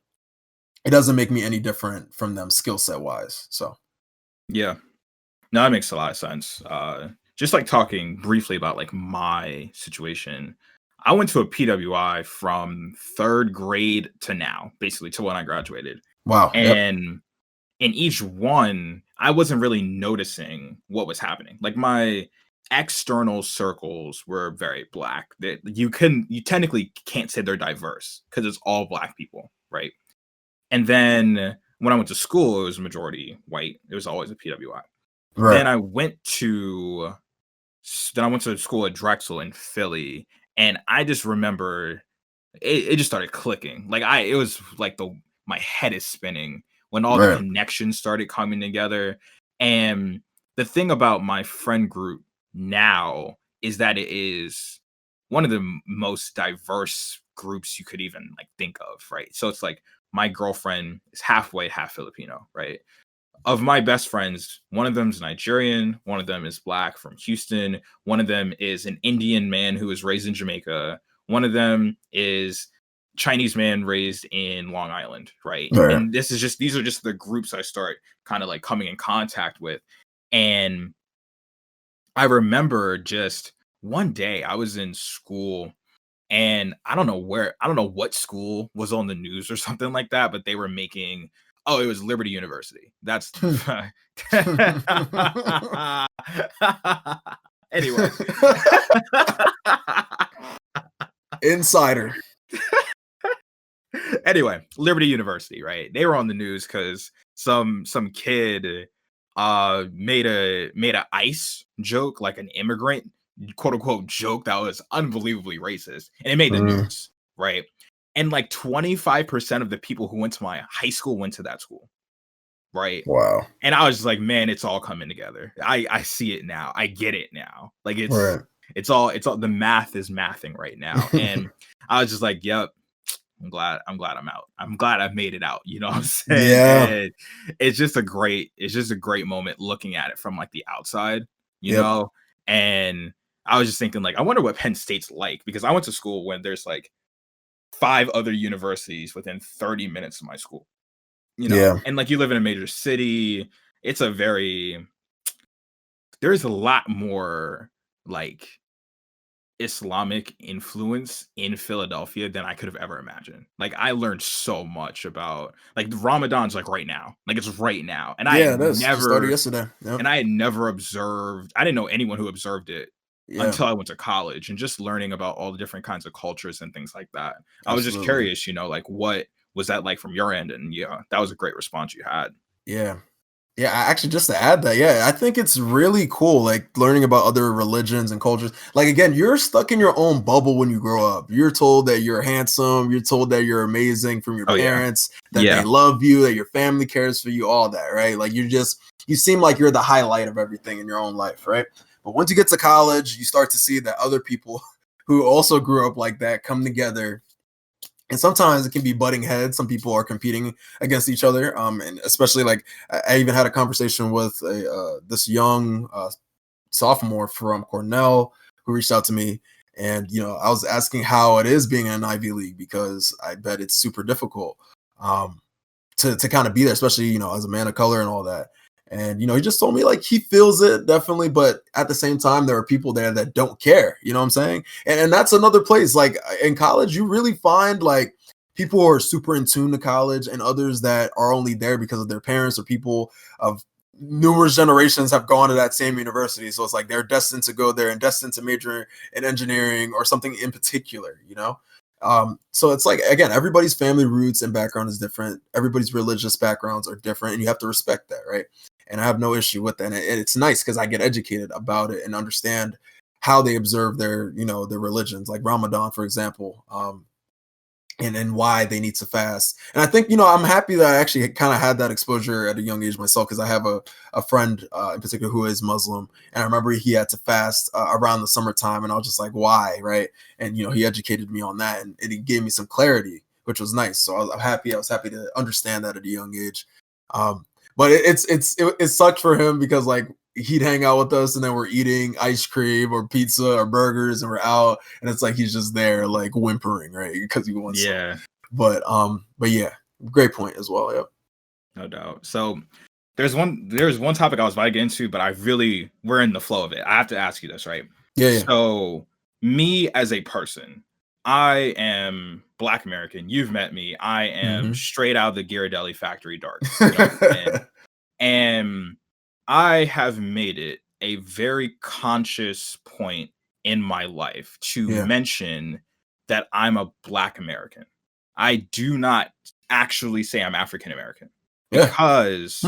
it doesn't make me any different from them skill set wise. So Yeah. No, that makes a lot of sense. Just like talking briefly about like my situation, I went to a PWI from third grade to now, basically to when I graduated. wow, yep, And in each one, I wasn't really noticing what was happening. Like my external circles were very Black. That you technically can't say they're diverse because it's all Black people, right? And then when I went to school, it was majority white. It was always a PWI. right, Then I went to school at Drexel in Philly, and I just remember it just started clicking. Like it was like my head is spinning when all the right, connections started coming together. And the thing about my friend group now is that it is one of the most diverse groups you could even like think of, right? So it's like my girlfriend is half white, half Filipino, right? of my best friends, one of them's Nigerian, one of them is black from Houston, one of them is an Indian man who was raised in Jamaica, one of them is Chinese man raised in Long Island, right? Right. And these are just the groups I start kind of like coming in contact with. And I remember just one day I was in school and I don't know what school was on the news or something like that, but they were making, oh, it was Liberty University. That's anyway. Insider. Anyway, Liberty University, right? They were on the news because some kid made a ICE joke, like an immigrant quote unquote joke that was unbelievably racist, and it made the news, right? And like 25% of the people who went to my high school went to that school, right? Wow. And I was just like, man, it's all coming together. I see it now. I get it now. Like Right. it's all the math is mathing right now. And I was just like, yep, I'm glad I'm out. I'm glad I've made it out. You know what I'm saying? Yeah. And it's just a great moment looking at it from like the outside, you Yep. know? And I was just thinking, like, I wonder what Penn State's like, because I went to school when there's like 5 other universities within 30 minutes of my school, you know? Yeah. And like, you live in a major city, it's there's a lot more like Islamic influence in Philadelphia than I could have ever imagined. Like, I learned so much about, like, Ramadan's like right now. Like, it's right now. And Yeah, it is. Just started yesterday. Yep. and I had never observed, I didn't know anyone who observed it Yeah. until I went to college, and just learning about all the different kinds of cultures and things like that. I was just Absolutely. curious, you know, like, what was that like from your end? And yeah, that was a great response you had. Yeah. Yeah, actually, just to add that, yeah, I think it's really cool, like learning about other religions and cultures. Like, again, you're stuck in your own bubble when you grow up. You're told that you're handsome, you're told that you're amazing from your Oh, yeah. parents, that Yeah. they love you, that your family cares for you, all that, right? Like, you seem like you're the highlight of everything in your own life, right? But once you get to college, you start to see that other people who also grew up like that come together. And sometimes it can be butting heads. Some people are competing against each other. And especially like I even had a conversation with this young sophomore from Cornell who reached out to me. And, you know, I was asking how it is being in an Ivy League, because I bet it's super difficult to kind of be there, especially, you know, as a man of color and all that. And, you know, he just told me like he feels it definitely, but at the same time, there are people there that don't care. You know what I'm saying? And that's another place. Like in college, you really find like people who are super in tune to college, and others that are only there because of their parents, or people of numerous generations have gone to that same university. So it's like they're destined to go there and destined to major in engineering or something in particular, you know? So it's like, again, everybody's family roots and background is different. Everybody's religious backgrounds are different, and you have to respect that, right? And I have no issue with that. And it's nice because I get educated about it and understand how they observe their, you know, their religions, like Ramadan, for example, and why they need to fast. And I think, you know, I'm happy that I actually kind of had that exposure at a young age myself, because I have a friend in particular who is Muslim, and I remember he had to fast around the summertime, and I was just like, why, right? And, you know, he educated me on that, and he gave me some clarity, which was nice. So I was happy to understand that at a young age. But it sucked for him, because like he'd hang out with us and then we're eating ice cream or pizza or burgers and we're out, and it's like he's just there like whimpering, right? Because he wants some. But yeah, great point as well. Yep. No doubt. So there's one topic I was about to get into, but we're in the flow of it. I have to ask you this, right? Yeah. So me as a person, I am Black American. You've met me. I am straight out of the Ghirardelli factory dark. You know? And I have made it a very conscious point in my life to mention that I'm a Black American. I do not actually say I'm African American, because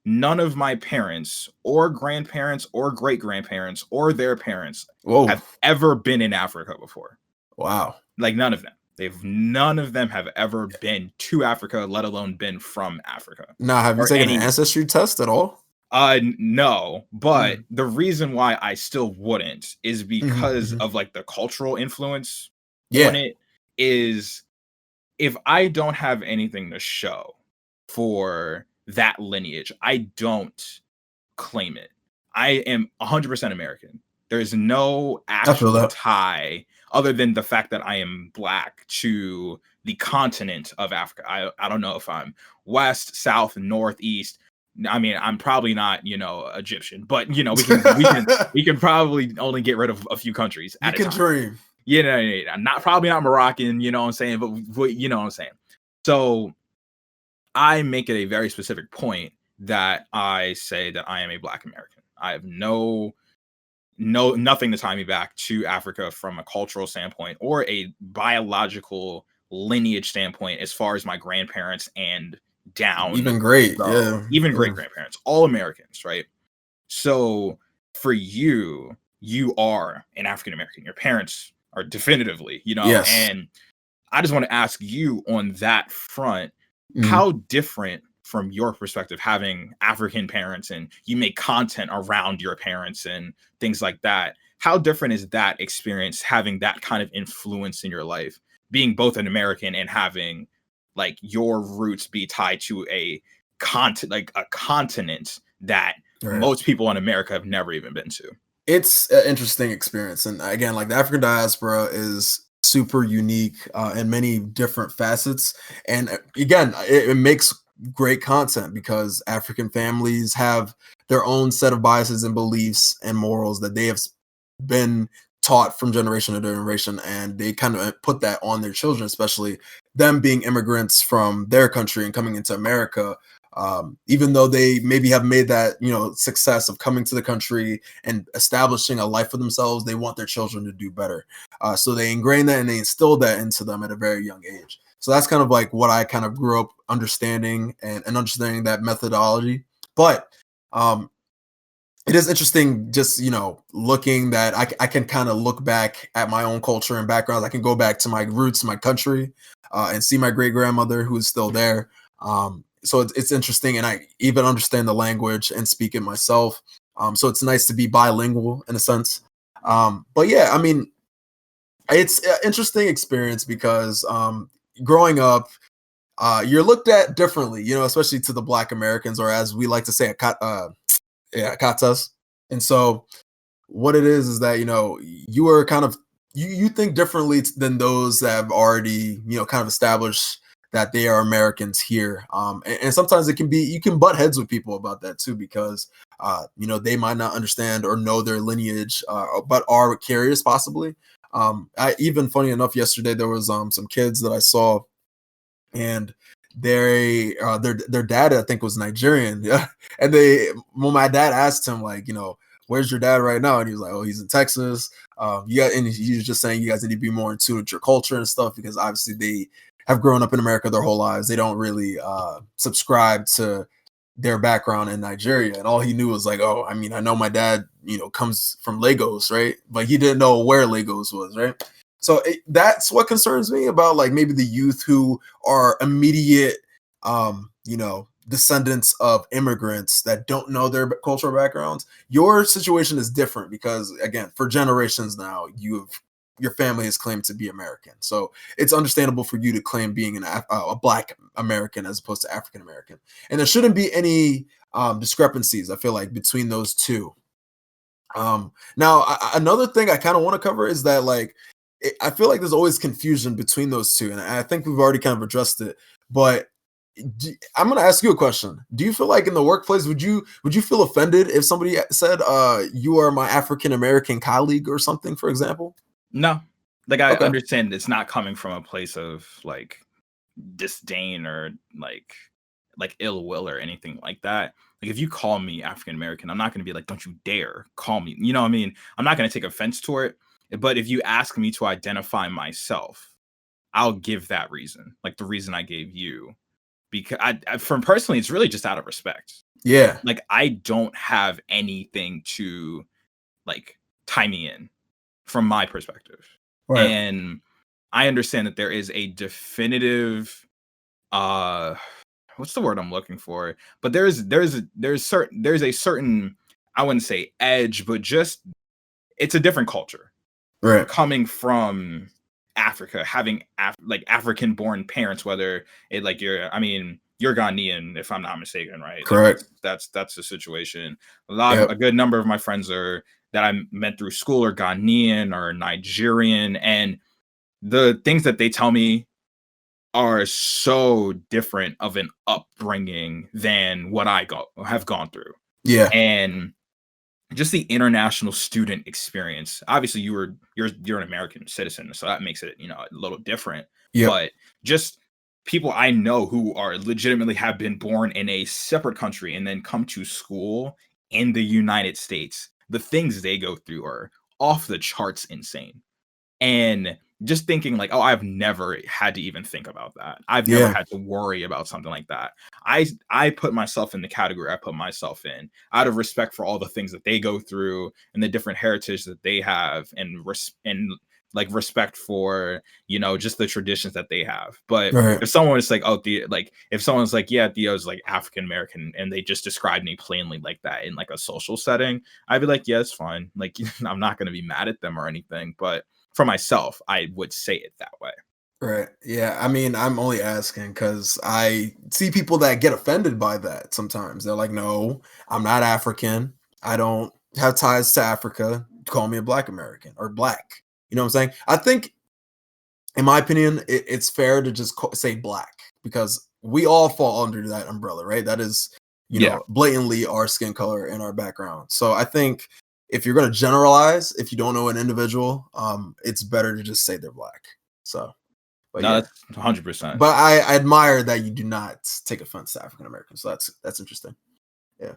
none of my parents or grandparents or great grandparents or their parents have ever been in Africa before. Wow. Like none of them. None of them have ever been to Africa, let alone been from Africa. Now, have you taken an ancestry test at all? No, but the reason why I still wouldn't is because of like the cultural influence on it. Is if I don't have anything to show for that lineage. I don't claim it. I am 100% American. There's no I feel actual that. tie other than the fact that I am black to the continent of Africa. I don't know if I'm west, south, northeast. I mean, I'm probably not, Egyptian, but we can probably only get rid of a few countries You at a can time. dream. I'm probably not Moroccan, you know what I'm saying, but you know what I'm saying. So I make it a very specific point that I say that I am a Black American. I have nothing to tie me back to Africa from a cultural standpoint or a biological lineage standpoint as far as my grandparents and down Even great, go. yeah. Even great grandparents, all Americans, right? So for you, you are an African American. Your parents are definitively, Yes. and I just want to ask you on that front, Mhm. how different from your perspective, having African parents and you make content around your parents and things like that, how different is that experience having that kind of influence in your life, being both an American and having like your roots be tied to a continent that Right. most people in America have never even been to? It's an interesting experience, and again, like the African diaspora is super unique in many different facets. And again, it makes great content because African families have their own set of biases and beliefs and morals that they have been taught from generation to generation, and they kind of put that on their children, especially them being immigrants from their country and coming into America. Even though they maybe have made that success of coming to the country and establishing a life for themselves, they want their children to do better. So they ingrain that and they instill that into them at a very young age. So that's kind of like what I kind of grew up understanding and understanding that methodology. But it is interesting just looking that I can kind of look back at my own culture and background. I can go back to my roots, my country, and see my great grandmother who is still there. So it's interesting, and I even understand the language and speak it myself. So it's nice to be bilingual in a sense. But yeah, I mean, it's an interesting experience because growing up, you're looked at differently, especially to the Black Americans, or as we like to say, katas. And so what it is that you are kind of you think differently than those that have already kind of established that they are Americans here. And sometimes it can be, you can butt heads with people about that too, because they might not understand or know their lineage, but are curious possibly. I even, funny enough, yesterday there was some kids that I saw, and their dad, I think, was Nigerian. Yeah. And when my dad asked him, like, where's your dad right now, and he was like, oh, he's in Texas. And he was just saying you guys need to be more in tune with your culture and stuff, because obviously they have grown up in America their whole lives. They don't really subscribe to their background in Nigeria. And all he knew was like, oh, I mean, I know my dad comes from Lagos, right? But he didn't know where Lagos was, right? So that's what concerns me about, like, maybe the youth who are immediate descendants of immigrants that don't know their cultural backgrounds. Your situation is different because, again, for generations now, your family has claimed to be American. So it's understandable for you to claim being a Black American as opposed to African American. And there shouldn't be any discrepancies, I feel like, between those two. Now, another thing I kind of want to cover is that, like, I feel like there's always confusion between those two, and I think we've already kind of addressed it. But I'm going to ask you a question. Do you feel like in the workplace, would you feel offended if somebody said, "You are my African American colleague" or something, for example? No, like I Okay. understand it's not coming from a place of like disdain or like ill will or anything like that. Like if you call me African American, I'm not going to be like, don't you dare call me. You know what I mean? I'm not going to take offense to it. But if you ask me to identify myself, I'll give that reason, like the reason I gave you, because from personally, it's really just out of respect. Yeah. Like I don't have anything to like tie me in from my perspective. Right. And I understand that there is a definitive what's the word I'm looking for? But there's a certain, I wouldn't say edge, but just it's a different culture Right. coming from Africa, having like African born parents, whether it like you're, I mean, you're Ghanaian, if I'm not mistaken, right? Like Correct. that's the situation. Yep. A good number of my friends that I met through school are Ghanaian or Nigerian, and the things that they tell me are so different of an upbringing than what I have gone through. Yeah. And just the international student experience. Obviously, you're an American citizen, so that makes it, a little different. Yep. But just people I know who are legitimately have been born in a separate country and then come to school in the United States, the things they go through are off the charts insane. And just thinking like, oh, I've never had to even think about that. I've never Yeah. had to worry about something like that. I put myself in the category I put myself in out of respect for all the things that they go through and the different heritage that they have, and like respect for, just the traditions that they have. But Right. if someone is like, oh, if someone's like, yeah, Theo's like African American, and they just describe me plainly like that in like a social setting, I'd be like, yeah, it's fine. Like, I'm not going to be mad at them or anything. But for myself, I would say it that way. Right. Yeah. I mean, I'm only asking because I see people that get offended by that sometimes. They're like, no, I'm not African. I don't have ties to Africa. Call me a Black American or Black. You know what I'm saying? I think, in my opinion, it's fair to just say Black because we all fall under that umbrella, right? That is, Yeah. blatantly our skin color and our background. So I think if you're going to generalize, if you don't know an individual, it's better to just say they're Black. So. But No, yeah, that's 100%. but I admire that you do not take offense to African Americans. So that's interesting. Yeah.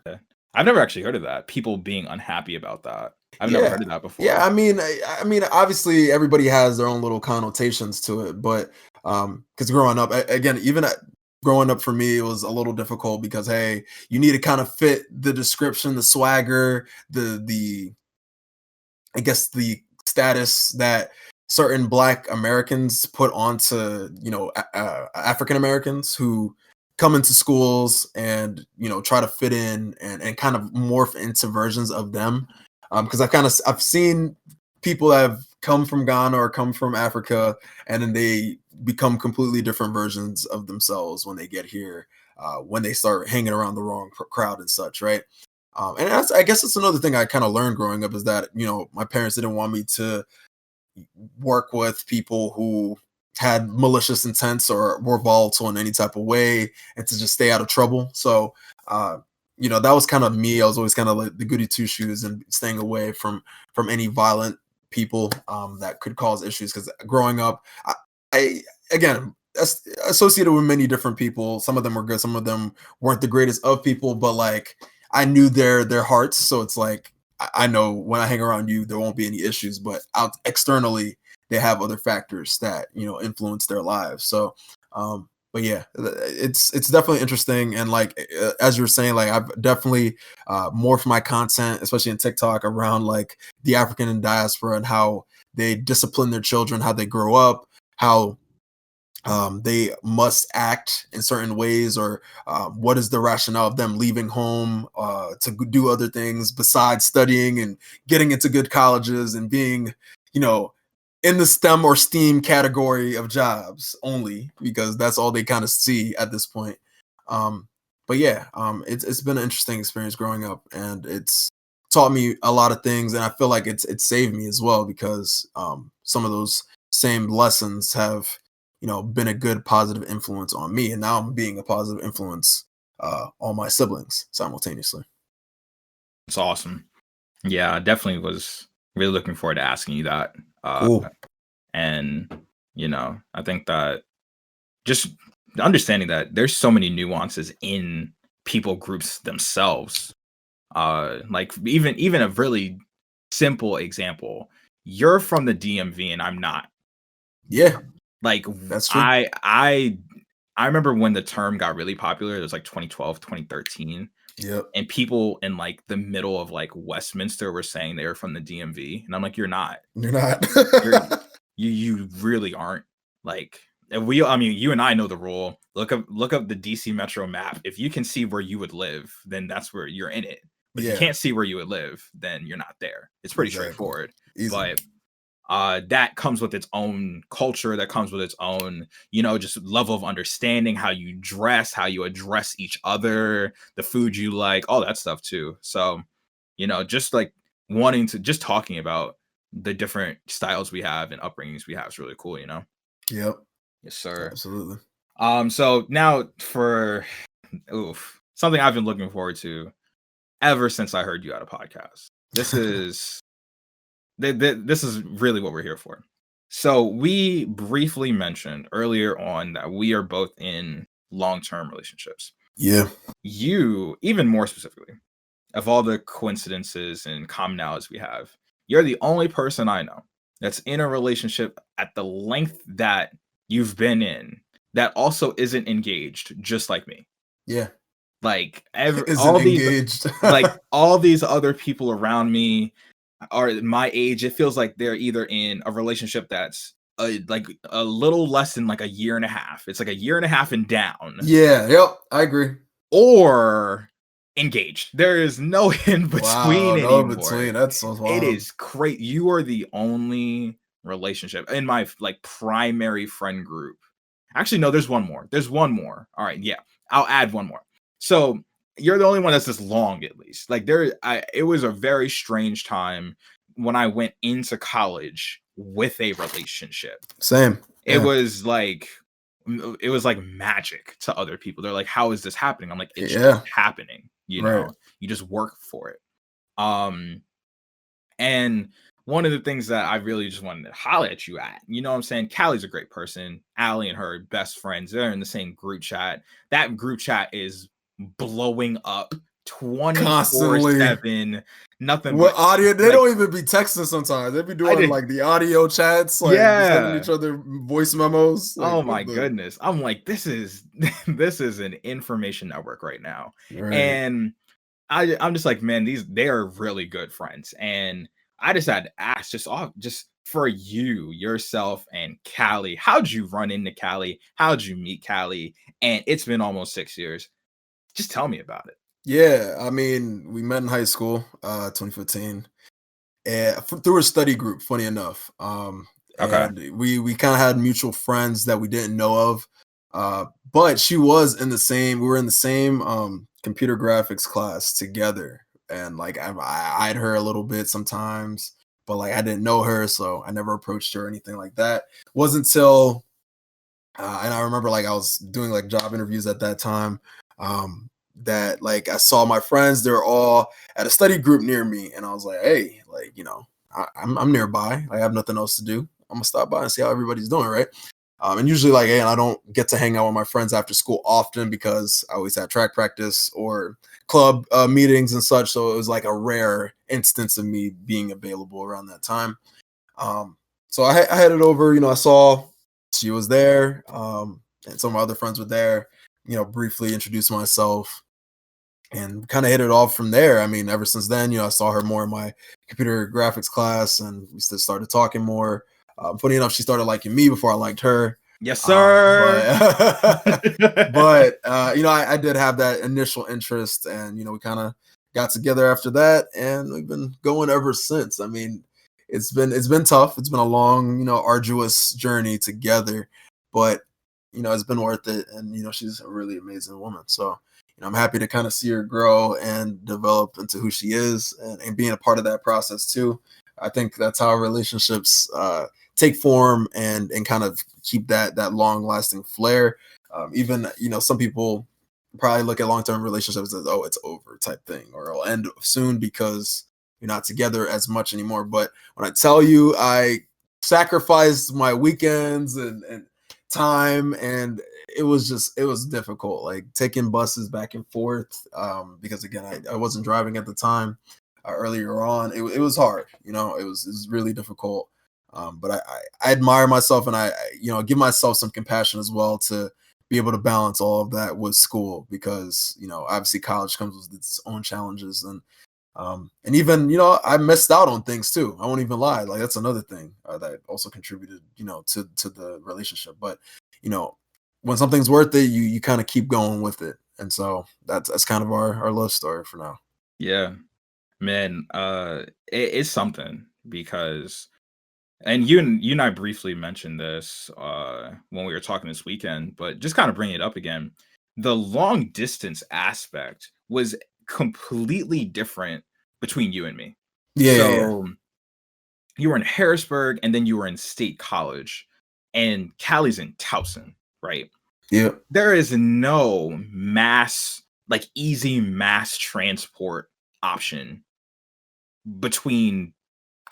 I've never actually heard of that. People being unhappy about that. I've never heard Yeah. of that Yeah. before. I mean, obviously everybody has their own little connotations to it, but because growing up, again, even growing up for me, it was a little difficult because hey, you need to kind of fit the description, the swagger, the I guess the status that certain Black Americans put onto, African Americans who come into schools and, try to fit in and kind of morph into versions of them. Because I've seen people that have come from Ghana or come from Africa, and then they become completely different versions of themselves when they get here, when they start hanging around the wrong crowd and such, right? And I guess that's another thing I kind of learned growing up is that, my parents didn't want me to work with people who had malicious intents or were volatile in any type of way and to just stay out of trouble. So, that was kind of me. I was always kind of like the goody two shoes and staying away from any violent people that could cause issues. Because growing up, I again associated with many different people. Some of them were good, some of them weren't the greatest of people, but like I knew their hearts. So it's like I know when I hang around you, there won't be any issues, but out externally, they have other factors that influence their lives. So, but yeah, it's definitely interesting, and like as you were saying, like I've definitely morphed my content, especially in TikTok, around like the African and diaspora and how they discipline their children, how they grow up, how they must act in certain ways, or what is the rationale of them leaving home to do other things besides studying and getting into good colleges and being, in the STEM or STEAM category of jobs only, because that's all they kind of see at this point. But yeah, it's been an interesting experience growing up, and it's taught me a lot of things, and I feel like it's saved me as well because some of those same lessons have been a good positive influence on me, and now I'm being a positive influence on my siblings simultaneously. It's awesome. Yeah, I definitely was really looking forward to asking you that. Cool. And, I think that just understanding that there's so many nuances in people groups themselves. Like even a really simple example. You're from the DMV and I'm not. Yeah, Like that's true. I remember when the term got really popular. It was like 2012, 2013. Yep. And people in like the middle of like Westminster were saying they were from the DMV. And I'm like, you're not. You're not. You're you really aren't. Like, and I mean, you and I know the rule. Look up the DC Metro map. If you can see where you would live, then that's where you're in it. But if you Yeah, can't see where you would live, then you're not there. It's pretty exactly. straightforward. Easy. But that comes with its own culture, that comes with its own, just level of understanding, how you dress, how you address each other, the food you like, all that stuff too. So, just like wanting to just talking about the different styles we have and upbringings we have is really cool. Yep. Yes, sir. Absolutely. So now for something I've been looking forward to ever since I heard you at a podcast. This is this is really what we're here for. So we briefly mentioned earlier on that we are both in long-term relationships. Yeah. You, even more specifically, of all the coincidences and commonalities we have, you're the only person I know that's in a relationship at the length that you've been in that also isn't engaged, just like me. Yeah. Like Isn't engaged. all these other people around me are my age. It feels like they're either in a relationship that's like a little less than like a year and a half. It's like a year and a half and down. Yeah. Yep. I agree. Or engaged. There is no in between Wow. No in anymore. between. That's so wild. It is great. You are the only relationship in my like primary friend group. Actually, no, there's one more. There's one more. All right, yeah. I'll add one more. So you're the only one that's this long, at least. Like it was a very strange time when I went into college with a relationship. Same. It was like magic to other people. They're like, "How is this happening?" I'm like, "It's just happening." Right. You just work for it. And one of the things that I really just wanted to holler at you at, you know what I'm saying? Callie's a great person. Allie and her best friends, they're in the same group chat. That group chat is blowing up 24/7. Nothing what but audio? They don't even be texting sometimes. They be doing like the audio chats, like sending each other voice memos. Like, oh my goodness. I'm like, this is an information network right now. Right. And I'm just like, man, they are really good friends. And I just had to ask just for you, yourself, and Callie, how'd you run into Callie? How'd you meet Callie? And it's been almost 6 years. Just tell me about it. Yeah, I mean, we met in high school, 2015, and through a study group. Funny enough, Okay. and we kind of had mutual friends that we didn't know of, but she was in the same. We were in the same computer graphics class together, and like I eyed her a little bit sometimes, but like I didn't know her, so I never approached her or anything like that. Wasn't until and I remember like I was doing like job interviews at that time. That like I saw my friends, they're all at a study group near me, and I was like, hey, like, I'm nearby. I have nothing else to do. I'm gonna stop by and see how everybody's doing, right? And usually like, hey, I don't get to hang out with my friends after school often because I always had track practice or club meetings and such. So it was like a rare instance of me being available around that time. So I headed over, I saw she was there, and some of my other friends were there, briefly introduced myself and kind of hit it off from there. I mean, ever since then, I saw her more in my computer graphics class and we still started talking more. Funny enough, she started liking me before I liked her. Yes, sir. But I did have that initial interest, and we kind of got together after that, and we've been going ever since. I mean, it's been tough. It's been a long, arduous journey together, but it's been worth it. And she's a really amazing woman. So I'm happy to kind of see her grow and develop into who she is, and being a part of that process too. I think that's how relationships take form and kind of keep that long lasting flair. Even some people probably look at long term relationships as, oh, it's over type thing, or it'll end soon because you're not together as much anymore. But when I tell you, I sacrificed my weekends and time, and it was difficult, like taking buses back and forth, because again, I wasn't driving at the time. Earlier on, it was hard, it was really difficult. But I admire myself, and I give myself some compassion as well to be able to balance all of that with school, because obviously college comes with its own challenges, and even I missed out on things too. I won't even lie, like that's another thing that also contributed to the relationship. But when something's worth it, you kind of keep going with it, and so that's kind of our love story for now. Yeah, man, it's something, because And you and I briefly mentioned this when we were talking this weekend, but just kind of bring it up again. The long distance aspect was completely different between you and me. Yeah, yeah, yeah. So you were in Harrisburg and then you were in State College, and Callie's in Towson, right? Yep. There is no easy mass transport option between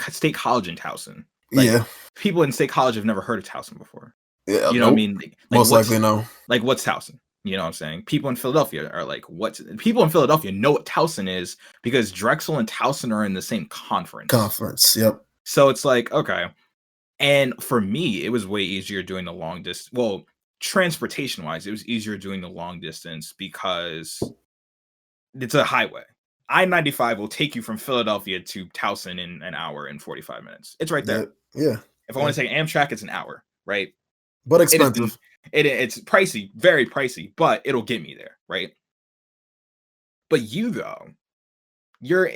State College and Towson. Like, Yeah. people in State College have never heard of Towson before. Yeah. You know what I Nope. mean? Like, Most likely no. what's Towson? You know what I'm saying? People in Philadelphia are like, what's people in Philadelphia know what Towson is because Drexel and Towson are in the same conference. Conference. Yep. So it's like, okay. And for me, it was way easier doing the long distance. Well, transportation wise, it was easier doing the long distance because it's a highway. I-95 will take you from Philadelphia to Towson in an hour and 45 minutes. It's right there. Yep. Yeah. If I Yeah. want to take Amtrak, it's an hour, right? But It is expensive. it's pricey, very pricey, but it'll get me there, right? But you though,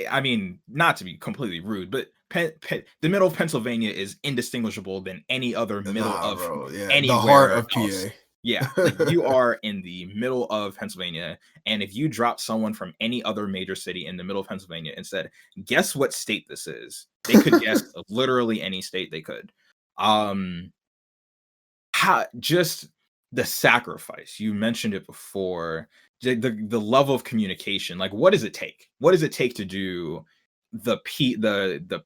I mean, not to be completely rude, but the middle of Pennsylvania is indistinguishable than any other middle Nah, of bro. Yeah. The heart anywhere of else. PA. Yeah, like you are in the middle of Pennsylvania, and if you drop someone from any other major city in the middle of Pennsylvania and said, "Guess what state this is?" They could guess literally any state they could. Um, how just the sacrifice, you mentioned it before, the level of communication, like what does it take? What does it take to do the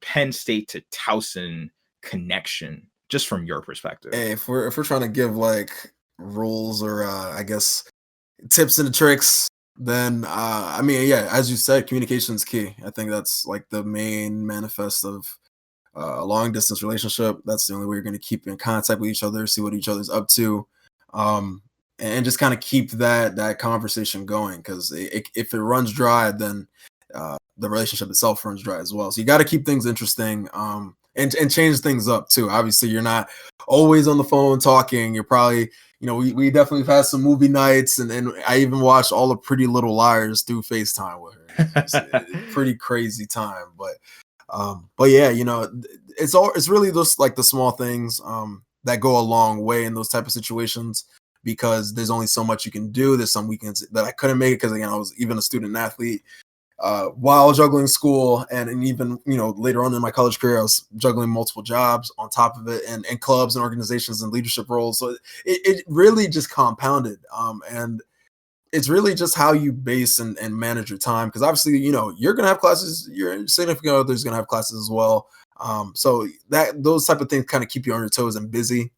Penn State to Towson connection, just from your perspective? Hey, if we're trying to give like rules or I guess tips and tricks, then I mean, yeah, as you said, communication is key. I think that's like the main manifest of a long distance relationship. That's the only way you're going to keep in contact with each other, see what each other's up to, um, and just kind of keep that conversation going. Because if it runs dry, then the relationship itself runs dry as well. So you got to keep things interesting, and change things up too. Obviously, you're not always on the phone talking. You're probably, we definitely have had some movie nights, and I even watched all of Pretty Little Liars through FaceTime with her. It's a pretty crazy time, but yeah, it's really just like the small things that go a long way in those type of situations, because there's only so much you can do. There's some weekends that I couldn't make it because, again, I was even a student athlete while juggling school, and even later on in my college career, I was juggling multiple jobs on top of it, and clubs and organizations and leadership roles. So it really just compounded, and it's really just how you base and manage your time, because obviously you're gonna have classes, your significant other's gonna have classes as well. So that those type of things kind of keep you on your toes and busy.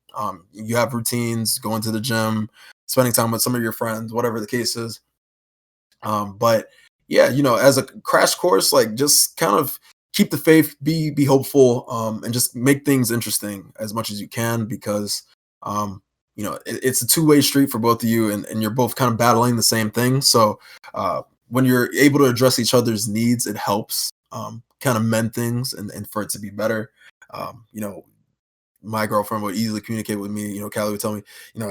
You have routines, going to the gym, spending time with some of your friends, whatever the case is. But yeah, as a crash course, like, just kind of keep the faith, be hopeful, and just make things interesting as much as you can, because it's a two-way street for both of you, and you're both kind of battling the same thing. So when you're able to address each other's needs, it helps kind of mend things, and for it to be better. My girlfriend would easily communicate with me. Callie would tell me,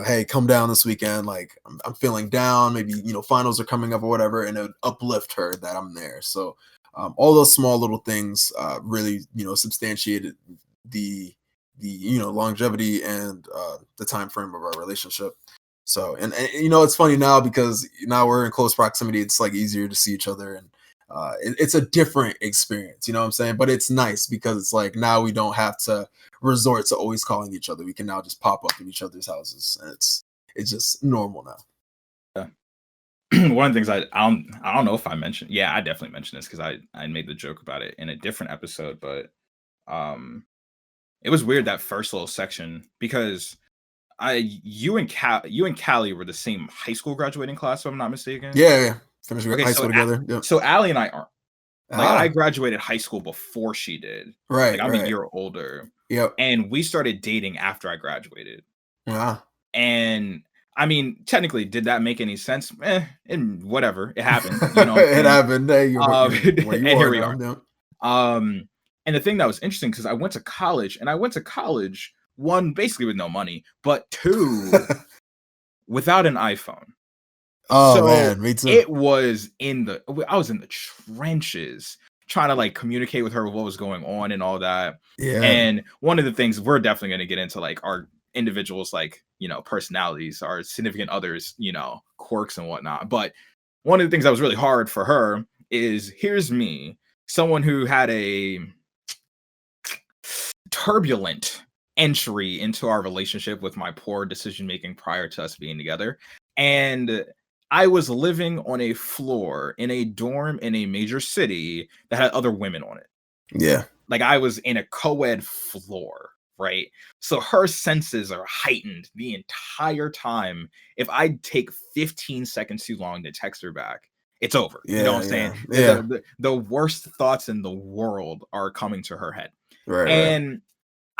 hey, come down this weekend. Like, I'm feeling down. Maybe, finals are coming up or whatever. And it would uplift her that I'm there. So all those small little things really, substantiated the longevity and the time frame of our relationship. So, and it's funny now, because now we're in close proximity. It's like easier to see each other, and it's a different experience, you know what I'm saying? But it's nice, because it's like now we don't have to resort to always calling each other. We can now just pop up in each other's houses, and it's just normal now. Yeah. One of the things I don't know if I mentioned, yeah, I definitely mentioned this because I made the joke about it in a different episode, but it was weird, that first little section, because you and Callie were the same high school graduating class, if I'm not mistaken. Yeah. Finished Okay, high school together. Yep. so Allie and I aren't. Like, I Ah, graduated high school before she did. Like, right, I'm a right. year older, Yep. and we started dating after I graduated. Ah. And I mean, technically, did that make any sense? And whatever, it happened. You know what I'm It saying? happened. Hey, you're where you And here are we now. are. Yep. And the thing that was interesting, because I went to college, and I went to college, one, basically with no money, but two, without an iPhone. Oh So man, me too. I was in the trenches trying to like communicate with her what was going on and all that. Yeah. And one of the things we're definitely going to get into like our individuals, like, you know, personalities, our significant others, you know, quirks and whatnot. But one of the things that was really hard for her is, here's me, someone who had a turbulent entry into our relationship with my poor decision making prior to us being together. And I was living on a floor in a dorm in a major city that had other women on it. Yeah. Like I was in a co-ed floor, right? So her senses are heightened the entire time. If I take 15 seconds too long to text her back, it's over. Yeah, You know what I'm saying? yeah. The worst thoughts in the world are coming to her head. Right. And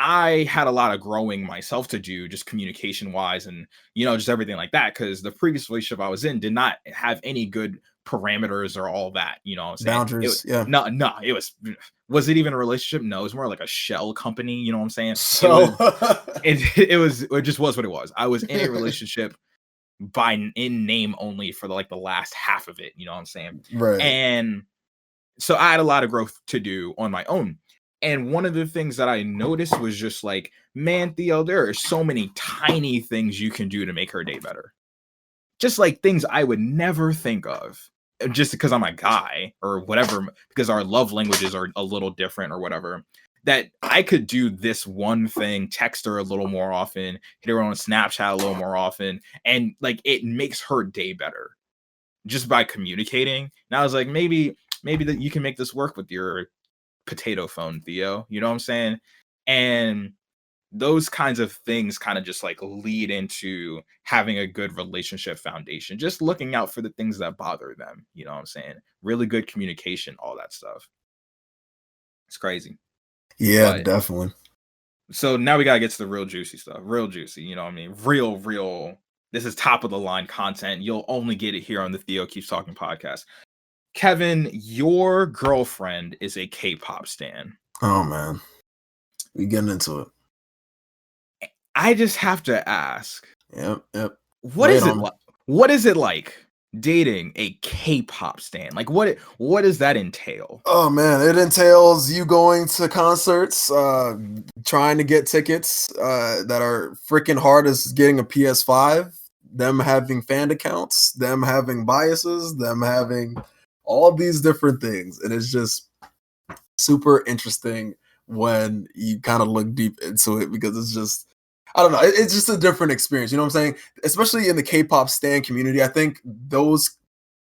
I had a lot of growing myself to do, just communication wise, and, you know, just everything like that. Because the previous relationship I was in did not have any good parameters or all that. You know what I'm saying? Boundaries. Yeah. No, it was it even a relationship? No, it was more like a shell company. You know what I'm saying? So It just was what it was. I was in a relationship in name only for the last half of it. You know what I'm saying? Right. And so I had a lot of growth to do on my own. And one of the things that I noticed was just like, man, Theo, there are so many tiny things you can do to make her day better. Just like things I would never think of just because I'm a guy or whatever, because our love languages are a little different or whatever, that I could do this one thing, text her a little more often, hit her on Snapchat a little more often. And like, it makes her day better just by communicating. And I was like, maybe that you can make this work with your potato phone, Theo. You know what I'm saying? And those kinds of things kind of just like lead into having a good relationship foundation, just looking out for the things that bother them. You know what I'm saying? Really good communication, all that stuff. It's crazy. Yeah, But definitely. so now we got to get to the real juicy stuff. Real juicy, you know what I mean? Real. This is top of the line content. You'll only get it here on the Theo Keeps Talking podcast. Kevin, your girlfriend is a K-pop stan. Oh man, we getting into it. I just have to ask. Yep. What is it like? What is it like dating a K-pop stan? Like what does that entail? Oh man, it entails you going to concerts, trying to get tickets that are freaking hard as getting a PS5, them having fan accounts, them having biases, them having all these different things. And it's just super interesting when you kind of look deep into it, because it's just, I don't know, it's just a different experience. You know what I'm saying? Especially in the K-pop stan community, I think those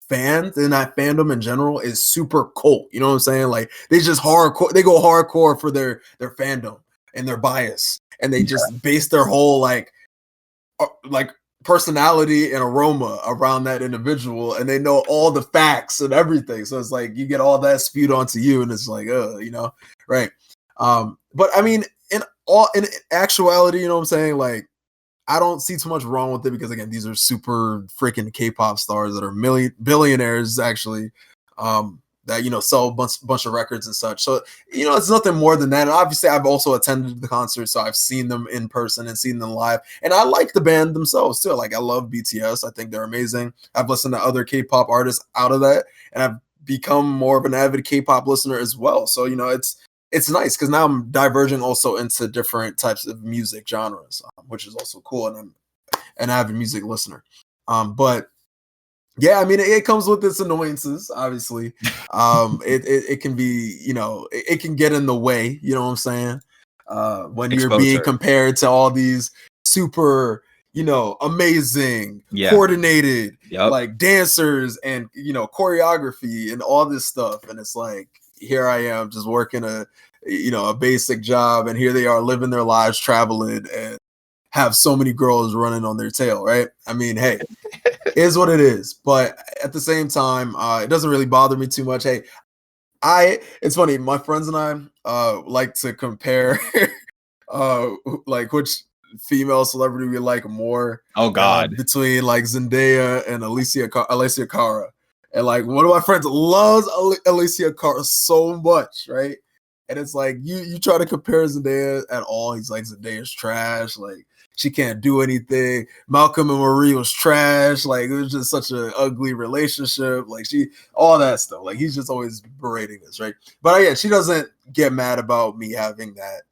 fans and that fandom in general is super cult. You know what I'm saying? Like they just hardcore, they go hardcore for their fandom and their bias, and they just base their whole like personality and aroma around that individual, and they know all the facts and everything. So it's like you get all that spewed onto you, and it's like, you know, right? But I mean, in actuality, you know what I'm saying? Like, I don't see too much wrong with it, because again, these are super freaking K-pop stars that are billionaires actually, that, you know, sell a bunch of records and such. So, you know, it's nothing more than that. And obviously I've also attended the concert, so I've seen them in person and seen them live. And I like the band themselves too. Like I love BTS. I think they're amazing. I've listened to other K-pop artists out of that, and I've become more of an avid K-pop listener as well. So, you know, it's nice, because now I'm diverging also into different types of music genres, which is also cool. And I'm an avid music listener. But yeah, I mean, it comes with its annoyances, obviously. It can be, you know, it can get in the way, you know what I'm saying? When you're being compared to all these super, you know, amazing, coordinated, like dancers and, you know, choreography and all this stuff. And it's like, here I am just working a basic job, and here they are living their lives, traveling, and have so many girls running on their tail, right? I mean, hey, is what it is. But at the same time, it doesn't really bother me too much. Hey, it's funny, my friends and I like to compare like which female celebrity we like more. Oh God. Between like Zendaya and Alicia Cara. And like one of my friends loves Alicia Cara so much, right? And it's like you try to compare Zendaya at all. He's like, Zendaya's trash. Like, she can't do anything. Malcolm and Marie was trash. Like, it was just such an ugly relationship. Like, all that stuff. Like, he's just always berating us, right? But yeah, she doesn't get mad about me having that,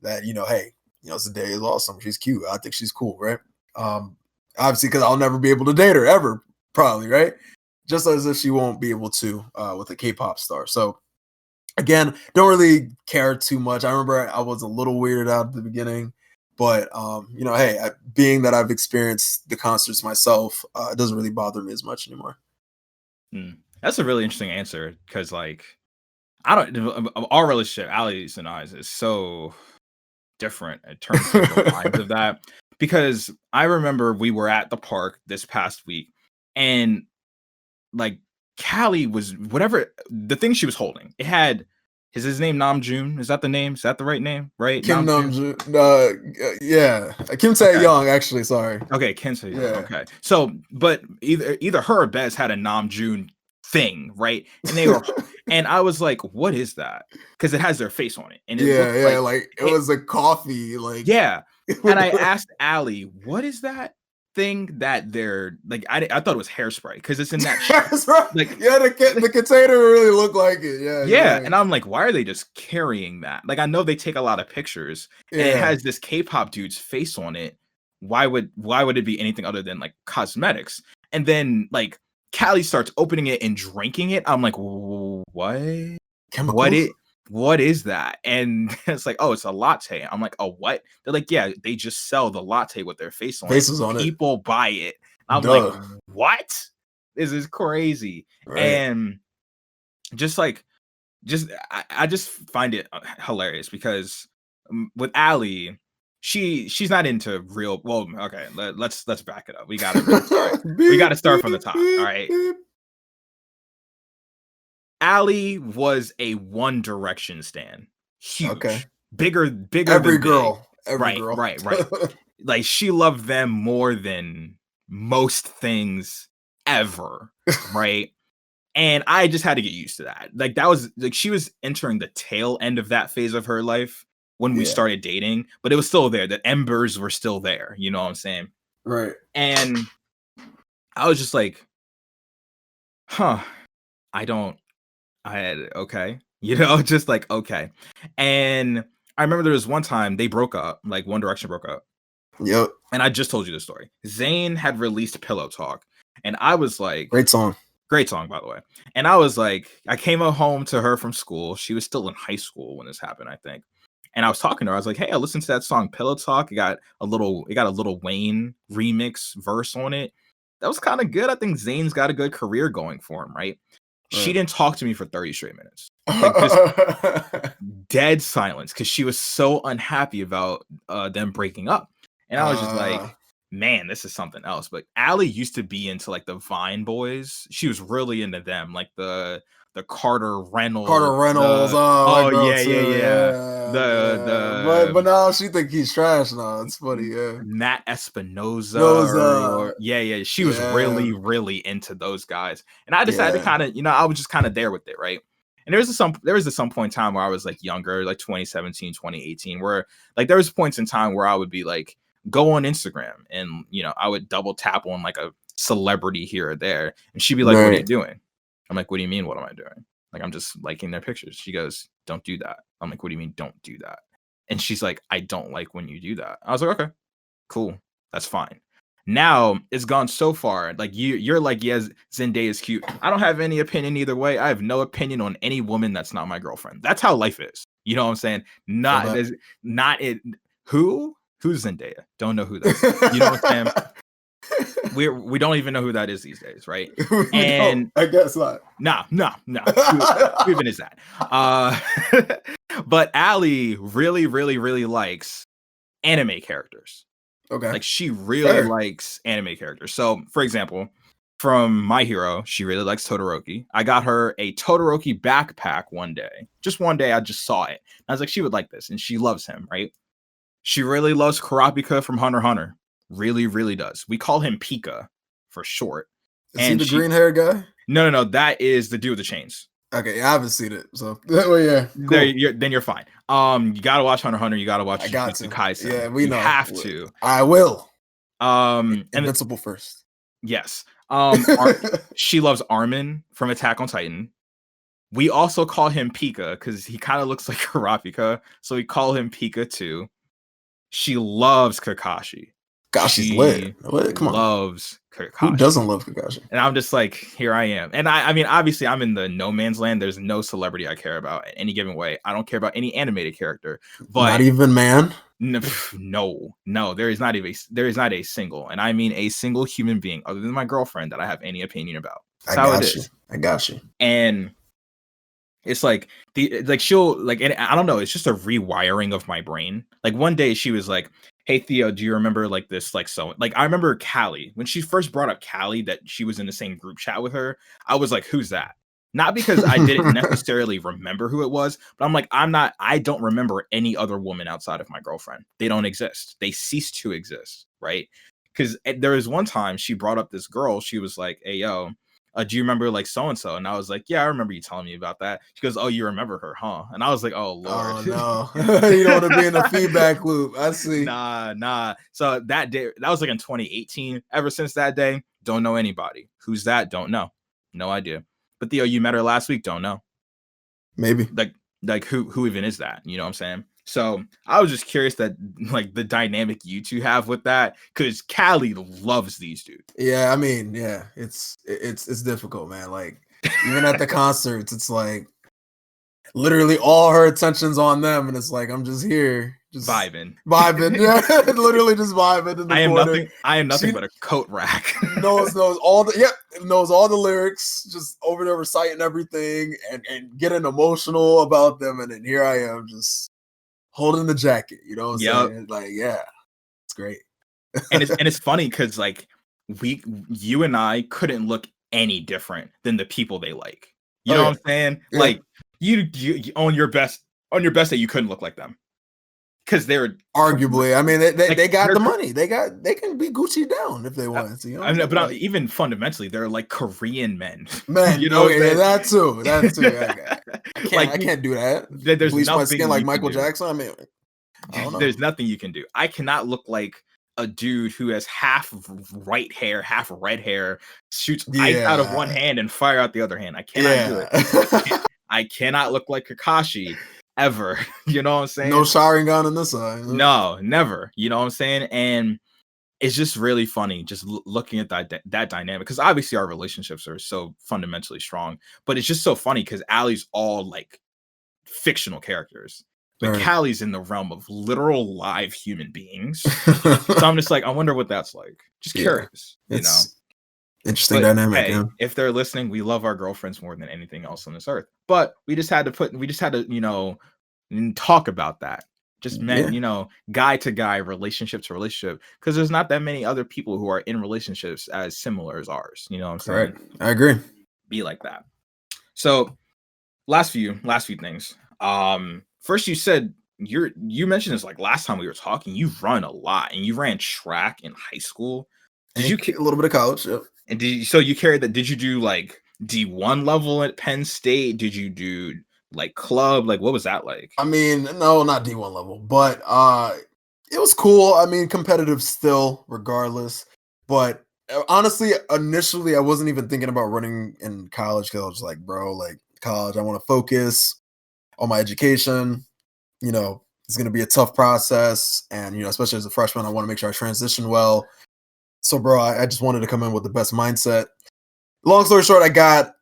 hey, Zendaya is awesome. She's cute. I think she's cool, right? Obviously, because I'll never be able to date her ever, probably, right? Just as if she won't be able to with a K-pop star. So again, don't really care too much. I remember I was a little weirded out at the beginning, but hey, being that I've experienced the concerts myself, it doesn't really bother me as much anymore. That's a really interesting answer because, like, our relationship, Ali's and I's, is so different in terms of the lines of that. Because I remember we were at the park this past week, and like Callie was whatever the thing she was holding. It had his name Namjoon. Is that the name? Is that the right name? Right? Kim Namjoon. Yeah, Kim Tae-young. Actually, sorry. Okay, Kim Tae-young. Yeah. Okay. So, but either her or Bez had a Namjoon thing, right? And they were, and I was like, "What is that?" Because it has their face on it, and it like it was a coffee, like yeah. And I asked Ali, "What is that thing that they're like?" I thought it was hairspray because it's in that like the container really looked like it. Yeah. And I'm like, why are they just carrying that? Like, I know they take a lot of pictures, and it has this K-pop dude's face on it. Why would it be anything other than like cosmetics? And then like Callie starts opening it and drinking it. I'm like, what? Chemicals? What is that? And it's like, oh, it's a latte. I'm like, oh, what? They're like, yeah, they just sell the latte with their faces on it. People buy it. I'm like, what? This is crazy. Right. And I just find it hilarious because with Ali, she's not into real. Well, okay, let's back it up. We gotta start from the top. All right. Ali was a One Direction stan. Huge. Okay. Bigger every than girl. Big. Every girl. Right. Like, she loved them more than most things ever. Right. And I just had to get used to that. Like, that was like, she was entering the tail end of that phase of her life when we started dating, but it was still there. The embers were still there. You know what I'm saying? Right. And I was just like, okay, just like, okay. And I remember there was one time they broke up, like One Direction broke up. Yep. And I just told you the story. Zayn had released Pillow Talk, and I was like, great song, by the way. And I was like, I came home to her from school. She was still in high school when this happened, I think. And I was talking to her. I was like, hey, I listened to that song Pillow Talk. It got a little Wayne remix verse on it. That was kind of good. I think Zayn's got a good career going for him, right? She didn't talk to me for 30 straight minutes. Like, just dead silence because she was so unhappy about them breaking up. And I was just like, man, this is something else. But Ali used to be into like the Vine boys. She was really into them, like the Carter Reynolds. But now she think he's trash now. It's funny, yeah. Nat Espinosa. She was really, really into those guys. And I decided to kind of, I was just kind of there with it, right? And there was some point in time where I was like younger, like 2017, 2018, where like there was points in time where I would be like, go on Instagram and, I would double tap on like a celebrity here or there. And she'd be like, what are you doing? I'm like, what do you mean? What am I doing? Like, I'm just liking their pictures. She goes, don't do that. I'm like, what do you mean don't do that? And she's like, I don't like when you do that. I was like, okay, cool. That's fine. Now it's gone so far. Like you're like, yes, Zendaya is cute. I don't have any opinion either way. I have no opinion on any woman that's not my girlfriend. That's how life is. You know what I'm saying? Who's Zendaya? Don't know who that is. You know what I'm saying? We don't even know who that is these days, right? And I guess not. No. Who even is that? But Ali really, really, really likes anime characters. Okay. Like, she really likes anime characters. So, for example, from My Hero, she really likes Todoroki. I got her a Todoroki backpack one day. Just one day, I just saw it. I was like, she would like this, and she loves him, right? She really loves Kurapika from Hunter x Hunter. Really, really does. We call him Pika for short. Is he the green hair guy? No. That is the dude with the chains. Okay, I haven't seen it, so well, yeah, cool. Then you're fine. You gotta watch Hunter x Hunter. You gotta watch I got Jujutsu to. Kaisen. Yeah, we You know. have to. I will. And Invincible first. yes. She loves Armin from Attack on Titan. We also call him Pika because he kind of looks like Kurapika, so we call him Pika too. She loves Kakashi. Kakashi's lit. What? Come on. Loves Kakashi. Who doesn't love Kakashi? And I'm just like, here I am. And I mean, obviously, I'm in the no man's land. There's no celebrity I care about in any given way. I don't care about any animated character. But not even man. No, there is not a single, and I mean a single human being other than my girlfriend that I have any opinion about. That's how it is. I got you. And it's like she'll like, and I don't know, it's just a rewiring of my brain. Like one day she was like, "Hey Theo, do you remember like this?" Like, so like I remember Callie when she first brought up Callie, that she was in the same group chat with her. I was like, "Who's that?" Not because I didn't necessarily remember who it was, but I'm like, I don't remember any other woman outside of my girlfriend. They don't exist. They cease to exist, right? Because there was one time she brought up this girl. She was like, "Hey, yo, do you remember like so-and-so?" And I was like, "Yeah, I remember you telling me about that." She goes, "Oh, you remember her, huh?" And I was like, "Oh, Lord." Oh, no. You don't want to be in a feedback loop. I see. Nah. So that day, that was like in 2018. Ever since that day, don't know anybody. Who's that? Don't know. No idea. But Theo, you met her last week. Don't know. Maybe. Like who even is that? You know what I'm saying? So I was just curious that like the dynamic you two have with that, because Callie loves these dudes. Yeah, I mean, yeah, it's difficult, man. Like even at the concerts, it's like literally all her attention's on them, and it's like I'm just here, just vibing, yeah, literally just vibing in the corner. I am nothing but a coat rack. knows all the lyrics, just over there reciting everything and getting emotional about them, and then here I am just holding the jacket. You know what I'm saying? Like, yeah, it's great. and it's funny because like you and I couldn't look any different than the people they like. You know what I'm saying? Yeah. Like you on your best day, you couldn't look like them because they're arguably. I mean, they got the money. They can be Gucci down if they want to. You know, I mean, but even fundamentally, they're like Korean men. You know, that too. I can't do that. There's bleach my skin like Michael Jackson. I mean, I don't know. There's nothing you can do. I cannot look like a dude who has half white hair, half red hair, shoots ice out of one hand and fire out the other hand. I cannot do it. I cannot look like Kakashi ever. You know what I'm saying? No Sharingan on this side. No, never. You know what I'm saying? And it's just really funny just looking at that dynamic, because obviously our relationships are so fundamentally strong, but it's just so funny because Allie's all like fictional characters. But Callie's in the realm of literal live human beings. So I'm just like, I wonder what that's like. Just curious, you know. Interesting dynamic. Hey, if they're listening, we love our girlfriends more than anything else on this earth. But we just had to, you know, talk about that. Just meant, you know, guy to guy, relationship to relationship, because there's not that many other people who are in relationships as similar as ours. You know what I'm saying? Correct. I agree. Be like that. So last few things. First, you said you mentioned this like last time we were talking. You run a lot, and you ran track in high school. Did you a little bit of college? Yep. And so you carried that? Did you do like D1 level at Penn State? Did you do like club? Like what was that like? I mean, no, not D1 level, but it was cool. I mean, competitive still, regardless. But honestly, initially, I wasn't even thinking about running in college because I was like, bro, like college, I want to focus on my education. You know, it's going to be a tough process. And, you know, especially as a freshman, I want to make sure I transition well. So, bro, I just wanted to come in with the best mindset. Long story short, I got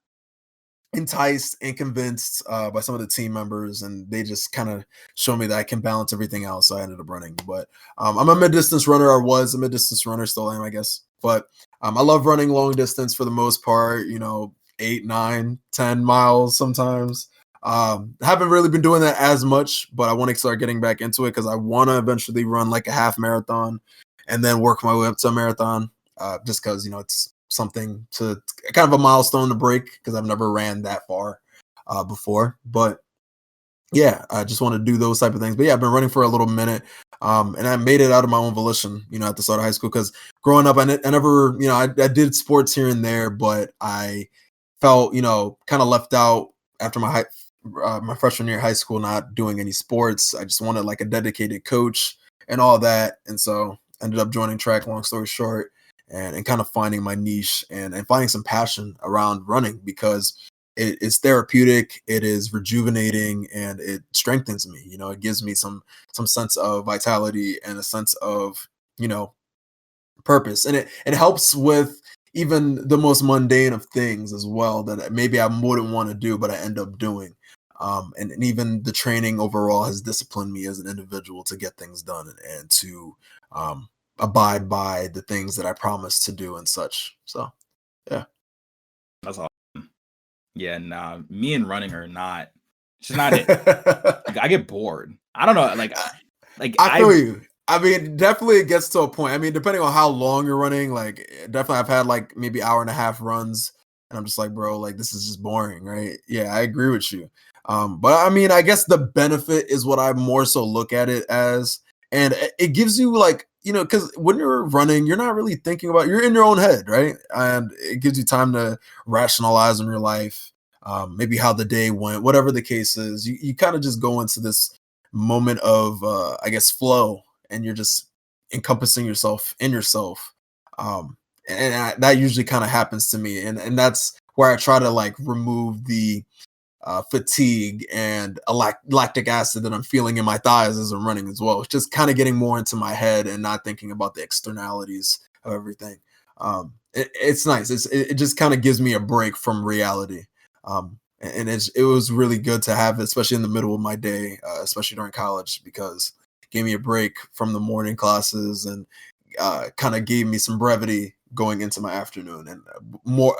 enticed and convinced by some of the team members, and they just kind of showed me that I can balance everything out. So I ended up running. But I'm a mid-distance runner. I was a mid-distance runner, still am, I guess. But I love running long distance for the most part, you know, 8, 9, 10 miles sometimes. Haven't really been doing that as much, but I want to start getting back into it because I want to eventually run like a half marathon and then work my way up to a marathon, just because, you know, it's something to kind of a milestone to break because I've never ran that far before. But yeah, I just want to do those type of things. But yeah, I've been running for a little minute, and I made it out of my own volition, you know, at the start of high school, because growing up, I never, you know, I did sports here and there, but I felt, you know, kind of left out after my freshman year of high school, not doing any sports. I just wanted like a dedicated coach and all that. And so ended up joining track, long story short, and kind of finding my niche and finding some passion around running because it is therapeutic, it is rejuvenating, and it strengthens me. You know, it gives me some sense of vitality and a sense of, you know, purpose. And it helps with even the most mundane of things as well that maybe I wouldn't want to do, but I end up doing. And even the training overall has disciplined me as an individual to get things done and to abide by the things that I promised to do and such. So, yeah. That's awesome. Yeah, nah, me and running are not. It's just not it. Like, I get bored. I don't know. Like I feel you. I mean, definitely it gets to a point. I mean, depending on how long you're running, like definitely I've had like maybe hour and a half runs and I'm just like, bro, like this is just boring, right? Yeah, I agree with you. But I mean, I guess the benefit is what I more so look at it as. And it gives you like, you know, because when you're running, you're not really thinking about, you're in your own head, right? And it gives you time to rationalize in your life, maybe how the day went, whatever the case is. You kind of just go into this moment of, I guess, flow, and you're just encompassing yourself in yourself. That usually kind of happens to me. And that's where I try to like remove the fatigue and lactic acid that I'm feeling in my thighs as I'm running as well. It's just kind of getting more into my head and not thinking about the externalities of everything. It's nice. It just kind of gives me a break from reality. And it was really good to have it, especially in the middle of my day, especially during college, because it gave me a break from the morning classes and kind of gave me some brevity going into my afternoon. And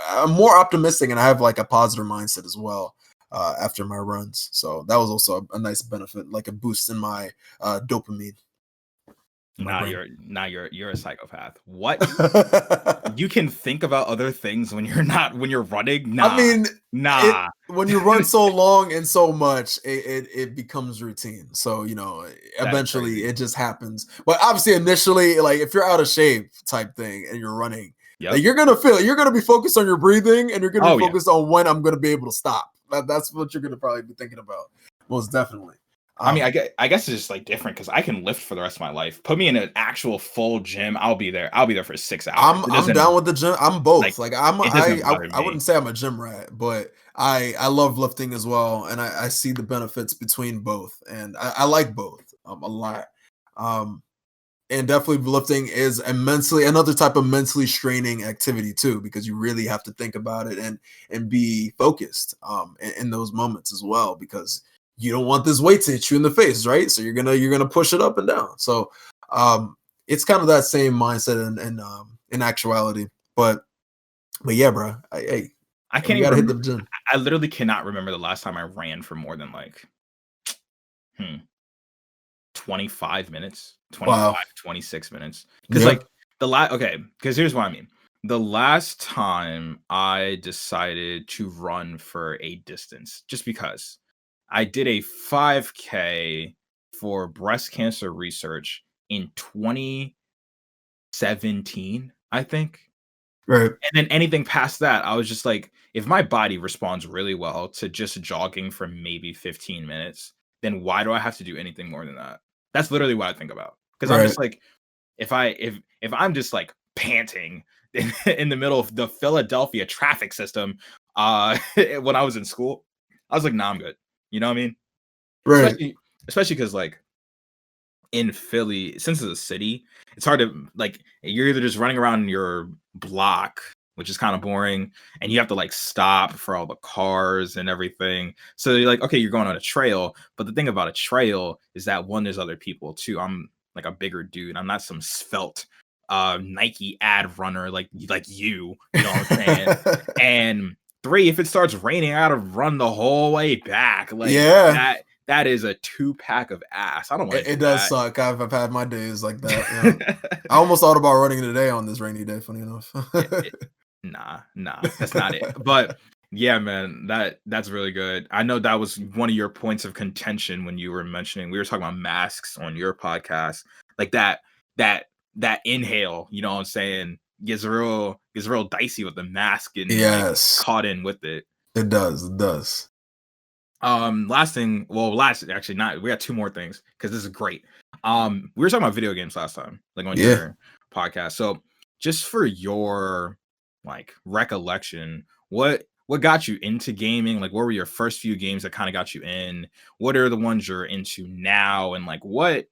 I'm more optimistic, and I have like a positive mindset as well after my runs. So that was also a nice benefit, like a boost in my dopamine. You're a psychopath. What? You can think about other things when you're running? Nah. I mean, nah. When you run so long and so much, it becomes routine. So, you know, eventually it just happens. But obviously initially, like if you're out of shape type thing and you're running, Yep. like you're gonna be focused on your breathing and you're gonna be focused on when I'm gonna be able to stop. That's what you're gonna probably be thinking about. Most definitely. I mean, I guess it's just like different because I can lift for the rest of my life. Put me in an actual full gym, I'll be there. I'll be there for 6 hours. I'm down with the gym. I'm both. I wouldn't say I'm a gym rat, but I love lifting as well, and I see the benefits between both, and I like both a lot. And definitely lifting is another type of mentally straining activity too, because you really have to think about it and be focused in those moments as well, because you don't want this weight to hit you in the face, right? So you're gonna push it up and down. So it's kind of that same mindset in actuality. But yeah, bro, I can't you even gotta hit remember. the gym. I literally cannot remember the last time I ran for more than like 25 minutes, 25, Wow. 26 minutes. Because Yeah. because here's what I mean. The last time I decided to run for a distance, just because I did a 5K for breast cancer research in 2017, I think. Right. And then anything past that, I was just like, if my body responds really well to just jogging for maybe 15 minutes, then why do I have to do anything more than that? That's literally what I think about. Because I'm Right. just like, if I'm just like panting in the middle of the Philadelphia traffic system, when I was in school, I was like, nah, I'm good. You know what I mean? Right. Especially because like in Philly, since it's a city, it's hard to like you're either just running around your block, which is kind of boring, and you have to like stop for all the cars and everything. So you're like, okay, you're going on a trail, but the thing about a trail is that one, there's other people too. I'm like a bigger dude. I'm not some svelte Nike ad runner like you know what I'm saying? And three, if it starts raining, I gotta run the whole way back. Like Yeah. that is a 2-pack of ass. I don't want to It do does that. suck. I've had my days like that. Yeah. I almost thought about running today on this rainy day, funny enough. Nah, that's not it. But yeah, man, that's really good. I know that was one of your points of contention when you were mentioning we were talking about masks on your podcast. Like that inhale, you know what I'm saying, gets real dicey with the mask and like Yes, caught in with it. it does. It does. Last thing, well, last actually not. We got two more things because this is great. We were talking about video games last time, like on Yeah. your podcast. So, just for your like recollection, what got you into gaming? Like, what were your first few games that kind of got you in? What are the ones you're into now? And like, what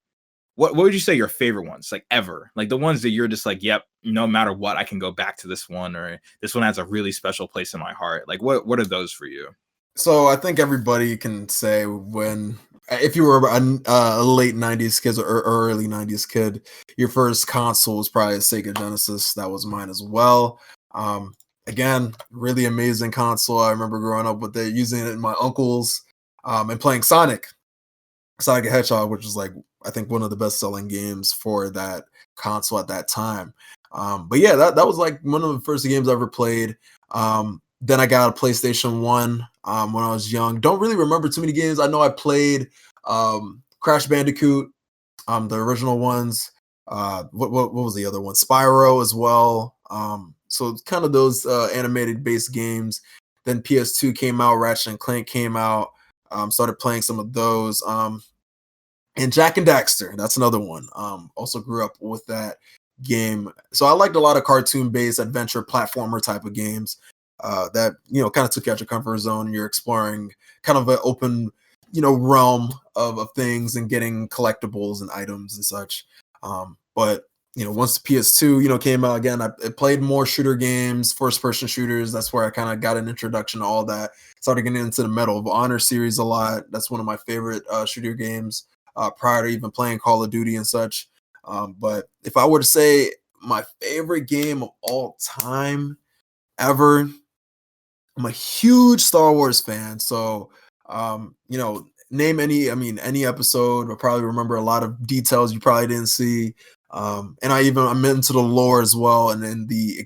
would you say your favorite ones, like ever? Like the ones that you're just like, yep, no matter what, I can go back to this one, or this one has a really special place in my heart. Like, what are those for you? So I think everybody can say when if you were a late '90s kid or early '90s kid, your first console was probably a Sega Genesis. That was mine as well. Um, Again, really amazing console. I remember growing up with it, using it in my uncle's, and playing Sonic the Hedgehog, which is like I think one of the best selling games for that console at that time. But yeah, that was like one of the first games I ever played. Then I got a PlayStation 1 when I was young. Don't really remember too many games. I know I played Crash Bandicoot, the original ones. What was the other one? Spyro as well. So it's kind of those animated based games. Then PS2 came out, Ratchet and Clank came out. Started playing some of those. And Jack and Daxter, that's another one. Also grew up with that game. So I liked a lot of cartoon-based adventure platformer type of games that kind of took you out your comfort zone. And you're exploring kind of an open, realm of things and getting collectibles and items and such. But once the PS2 came out again, I played more shooter games, first-person shooters. That's where I kind of got an introduction to all that. Started getting into the Medal of Honor series a lot. That's one of my favorite shooter games. Prior to even playing Call of Duty and such. But if I were to say my favorite game of all time ever, I'm a huge Star Wars fan. So, name any episode, I'll probably remember a lot of details you probably didn't see. And I'm into the lore as well, and in the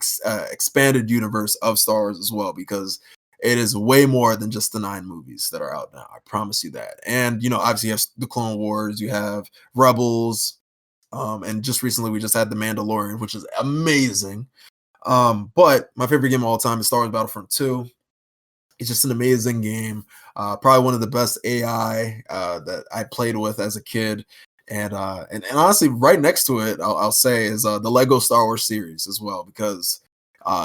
expanded universe of Star Wars as well, because it is way more than just the 9 movies that are out now. I promise you that. And obviously you have the Clone Wars, you have Rebels, and just recently we just had the Mandalorian, which is amazing. But my favorite game of all time is Star Wars Battlefront 2. It's just an amazing game. Probably one of the best AI that I played with as a kid. And honestly, right next to it, I'll say is the Lego Star Wars series as well, because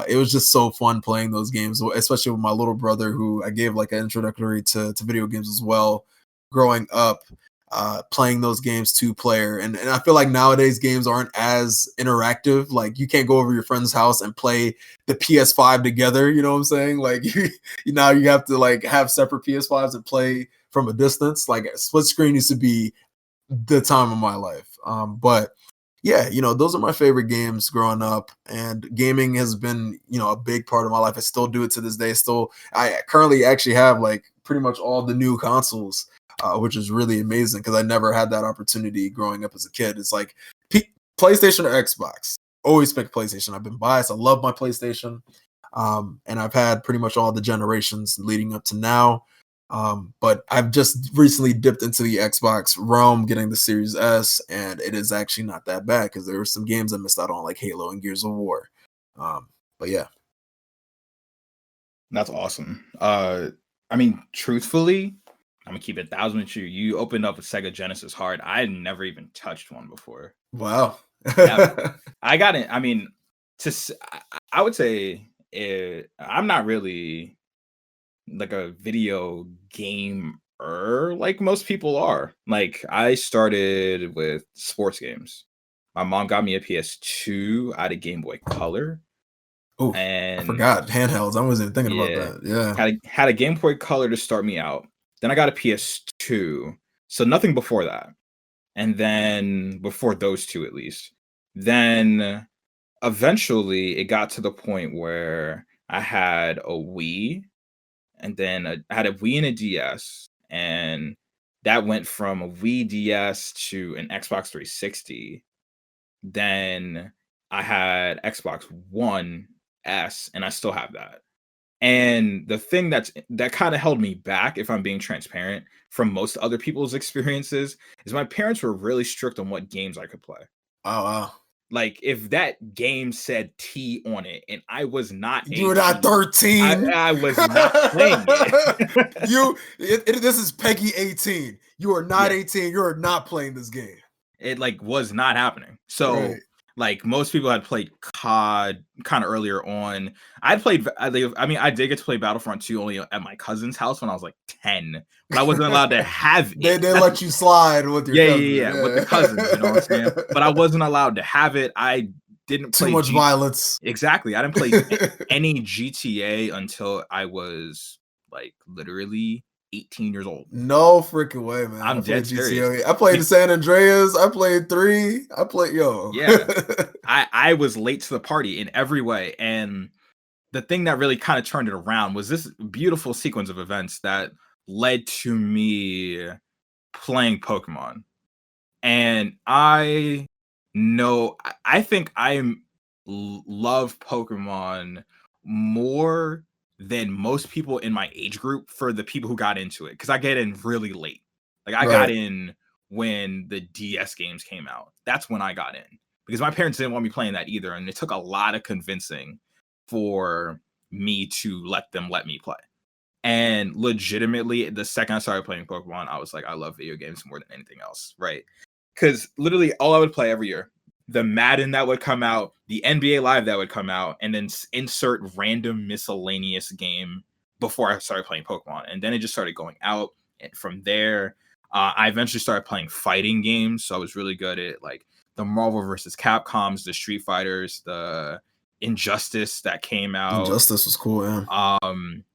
it was just so fun playing those games, especially with my little brother, who I gave like an introductory to video games as well, growing up, playing those games 2-player. And I feel like nowadays games aren't as interactive. Like you can't go over your friend's house and play the PS5 together. You know what I'm saying? Like now you have to like have separate PS5s and play from a distance. Like split screen used to be the time of my life. But yeah, those are my favorite games growing up, and gaming has been, a big part of my life. I still do it to this day. I currently actually have like pretty much all the new consoles, which is really amazing because I never had that opportunity growing up as a kid. It's like PlayStation or Xbox. Always pick PlayStation. I've been biased. I love my PlayStation. And I've had pretty much all the generations leading up to now. But I've just recently dipped into the Xbox realm, getting the Series S, and it is actually not that bad because there were some games I missed out on, like Halo and Gears of War. But yeah, That's awesome. Truthfully, I'm gonna keep it 1,000 with you. You opened up a Sega Genesis hard. I had never even touched one before. wow. I got it. I would say I'm not really like a video gamer like most people are. Like I started with sports games. My mom got me a PS2. I had a Game Boy Color, Oh, I and forgot handhelds. I wasn't even thinking about yeah, that. Yeah. had a Game Boy Color to start me out. Then I got a PS2, so nothing before that, and then before those two at least. Then eventually it got to the point where I had a Wii, and then I had a Wii and a DS, and that went from a Wii DS to an Xbox 360. Then I had Xbox One S, and I still have that. And the thing that kind of held me back, if I'm being transparent, from most other people's experiences, is my parents were really strict on what games I could play. Oh wow. Like, if that game said T on it and I was not You were not 18, 13. I was not playing it. This is Peggy 18. You are not Yeah. 18. You are not playing this game. It like was not happening. So Right. like most people had played COD kind of earlier on. I mean, I did get to play Battlefront 2 only at my cousin's house when I was like 10, but I wasn't allowed to have They it. let you slide with your cousin. Yeah, with the cousins, you know what I'm saying? But I wasn't allowed to have it. I didn't Too play much violence. Exactly. I didn't play any GTA until I was like literally 18 years old. No freaking way, man. I I'm played dead serious. GTA. I played San Andreas. I played 3. I played Yeah. I was late to the party in every way. And the thing that really kind of turned it around was this beautiful sequence of events that led to me playing Pokemon. And I think love Pokemon more than most people in my age group for the people who got into it, because I get in really late. Like I got Right. in when the DS games came out. That's when I got in, because my parents didn't want me playing that either, and it took a lot of convincing for me to let me play. And legitimately, the second I started playing Pokemon, I was like, I love video games more than anything else, right? Because literally all I would play every year, the Madden that would come out, the NBA Live that would come out, and then insert random miscellaneous game before I started playing Pokemon. And then it just started going out. And from there, I eventually started playing fighting games. So I was really good at like the Marvel versus Capcoms, the Street Fighters, the Injustice that came out. Injustice was cool, yeah.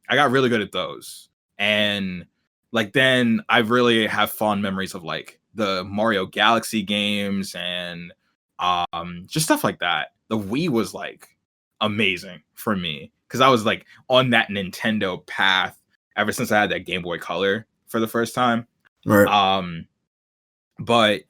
I got really good at those. And like then I really have fond memories of like the Mario Galaxy games and just stuff like that. The Wii was like amazing for me because I was like on that Nintendo path ever since I had that Game Boy Color for the first time. Right. But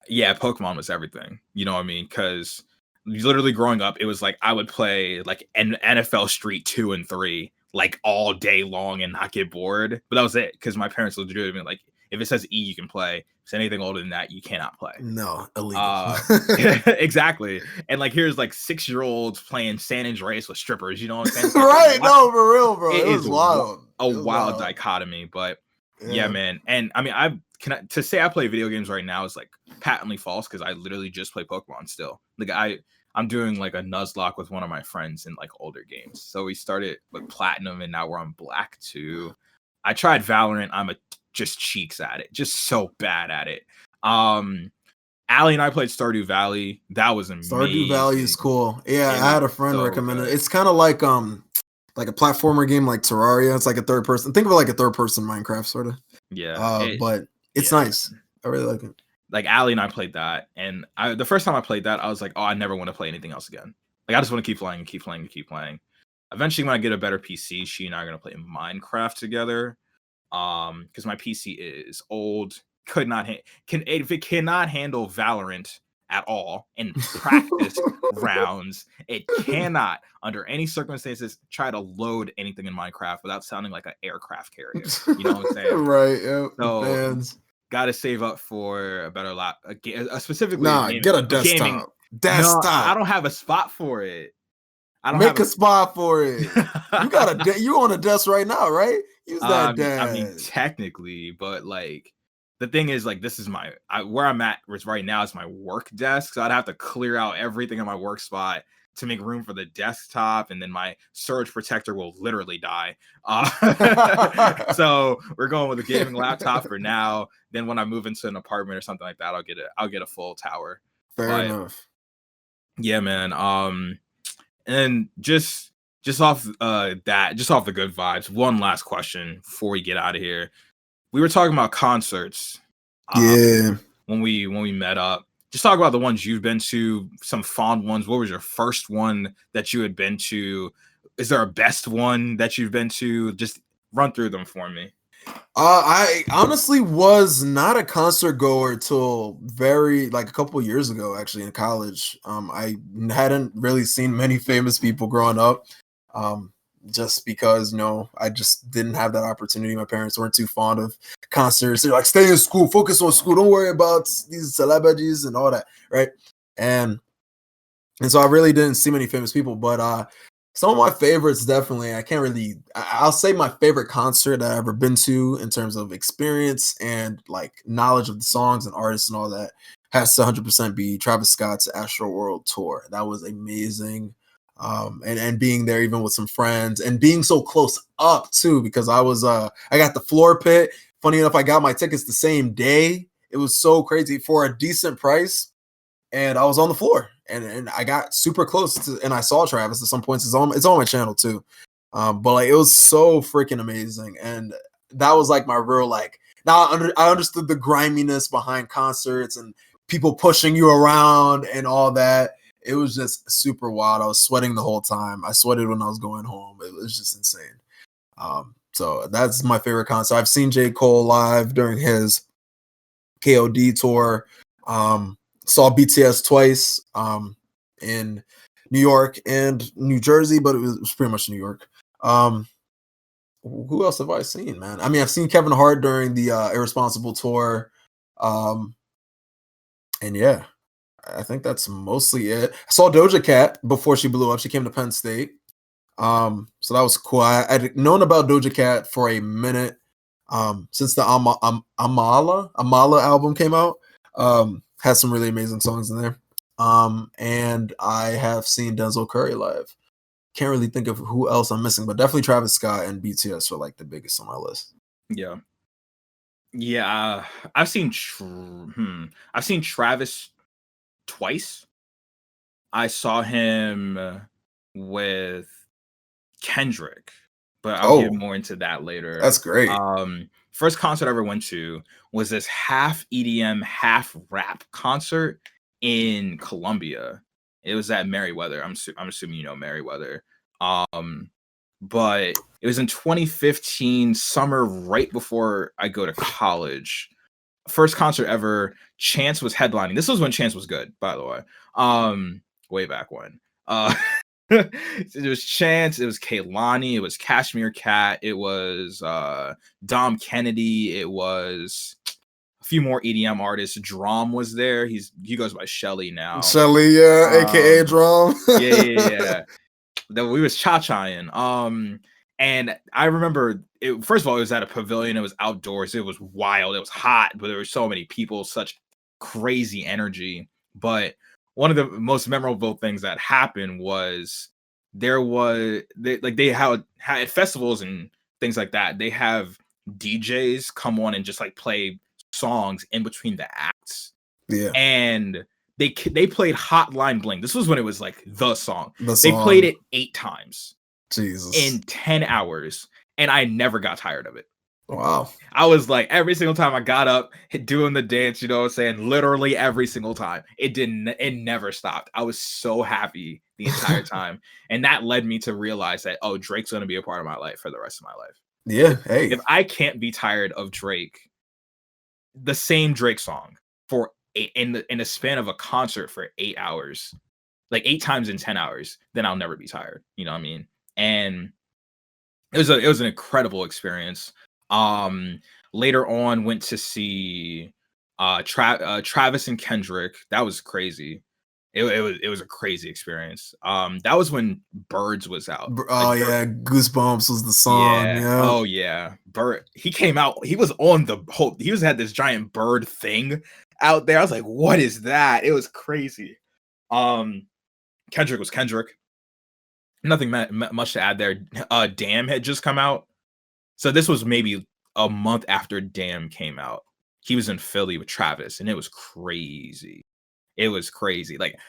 yeah, Pokemon was everything. You know what I mean? Because literally growing up, it was like I would play like NFL Street 2 and 3 like all day long and not get bored. But that was it, because my parents legitimately like, if it says E, you can play. If it's anything older than that, you cannot play. No, illegal. Exactly. And like here's like 6-year-olds playing San Andreas with strippers. You know what I'm saying? Right? No, for real, bro. It was is wild. a wild dichotomy. But yeah, man. And I mean, to say I play video games right now is like patently false, because I literally just play Pokemon still. Like I'm doing like a Nuzlocke with one of my friends in like older games. So we started with Platinum and now we're on Black 2. I tried Valorant. I'm just cheeks at it. Just so bad at it. Allie and I played Stardew Valley. That was amazing. Stardew Valley is cool. Yeah, I had a friend recommend it. It's kind of like a platformer game like Terraria. It's like a third person. Think of it like a third person Minecraft sort of. Yeah. But it's nice. I really like it. Like Allie and I played that, and the first time I played that, I was like, oh, I never want to play anything else again. Like I just want to keep playing and keep playing and keep playing. Eventually, when I get a better PC, she and I are gonna play Minecraft together. Because my PC is old, if it cannot handle Valorant at all in practice rounds, it cannot under any circumstances try to load anything in Minecraft without sounding like an aircraft carrier. You know what I'm saying? Right. Yeah. So fans. Gotta save up for a better specifically. Get a desktop. Gaming. Desktop. No, I don't have a spot for it. I don't make a spot for it. You got you on a desk right now, right? Use that desk. I mean, technically, but like the thing is, like, this is where I'm at right now is my work desk. So I'd have to clear out everything in my work spot to make room for the desktop, and then my surge protector will literally die. So we're going with a gaming laptop for now. Then when I move into an apartment or something like that, I'll get a full tower. Fair enough. Yeah, man. And just off just off the good vibes. One last question before we get out of here. We were talking about concerts. Yeah. When we met up. Just talk about the ones you've been to, some fond ones. What was your first one that you had been to? Is there a best one that you've been to? Just run through them for me. I honestly was not a concert goer till a couple years ago, actually, in college. I hadn't really seen many famous people growing up. Just because, I just didn't have that opportunity. My parents weren't too fond of concerts. They're like, stay in school, focus on school. Don't worry about these celebrities and all that, right? And And so I really didn't see many famous people, but some of my favorites definitely. I'll say my favorite concert that I've ever been to in terms of experience and like knowledge of the songs and artists and all that has to 100% be Travis Scott's Astro World tour. That was amazing. And being there even with some friends and being so close up too, because I got the floor pit. Funny enough, I got my tickets the same day. It was so crazy for a decent price. And I was on the floor and I got super close to, and I saw Travis at some points. It's on my channel too. But like, it was so freaking amazing. And that was like my real, like, now I understood the griminess behind concerts and people pushing you around and all that. It was just super wild. I was sweating the whole time. I sweated when I was going home. It was just insane. So that's my favorite concert. I've seen J. Cole live during his KOD tour. Saw BTS twice in New York and New Jersey, but it was pretty much New York. Who else have I seen, man? I mean, I've seen Kevin Hart during the Irresponsible tour. And yeah, I think that's mostly it. I saw Doja Cat before she blew up. She came to Penn State. So that was cool. I'd known about Doja Cat for a minute since the Amala album came out. Has some really amazing songs in there. And I have seen Denzel Curry live. Can't really think of who else I'm missing, but definitely Travis Scott and BTS are like the biggest on my list. Yeah, I've seen Travis twice. I saw him with Kendrick, but I'll get more into that later. That's great. First concert I ever went to was this half EDM, half rap concert in Colombia. It was at Merriweather. I'm assuming you know Merriweather. But it was in 2015 summer, right before I go to college. First concert ever. Chance was headlining. This was when Chance was good, by the way. Way back when. It was Chance, it was Kehlani, it was Cashmere Cat, it was Dom Kennedy, it was a few more EDM artists. Drum was there. He goes by Shelly now. Shelly, yeah, aka Drum. yeah. That we was cha-chaing. And I remember it, first of all, it was at a pavilion, it was outdoors, it was wild, it was hot, but there were so many people, such crazy energy. But one of the most memorable things that happened was they had at festivals and things like that, they have DJs come on and just like play songs in between the acts. Yeah. And they played Hotline Bling. This was when it was like the song. They played it 8 times. Jesus. In 10 hours. And I never got tired of it. Wow. I was like, every single time I got up, doing the dance, you know what I'm saying? Literally every single time. It never stopped. I was so happy the entire time. And that led me to realize that, oh, Drake's going to be a part of my life for the rest of my life. Yeah. Hey. If I can't be tired of Drake, the same Drake song in the span of a concert for 8 hours, like 8 times in 10 hours, then I'll never be tired. You know what I mean? And it was an incredible experience. Later on, went to see Travis and Kendrick. That was crazy. It was a crazy experience. That was when Birds was out. Oh yeah, Goosebumps was the song. Yeah. Oh yeah, Bird. He came out. He was on the whole. He had this giant bird thing out there. I was like, what is that? It was crazy. Kendrick was Kendrick. Nothing much to add there. Damn had just come out, so this was maybe a month after Damn came out. He was in Philly with Travis, and it was crazy. It was crazy. Like,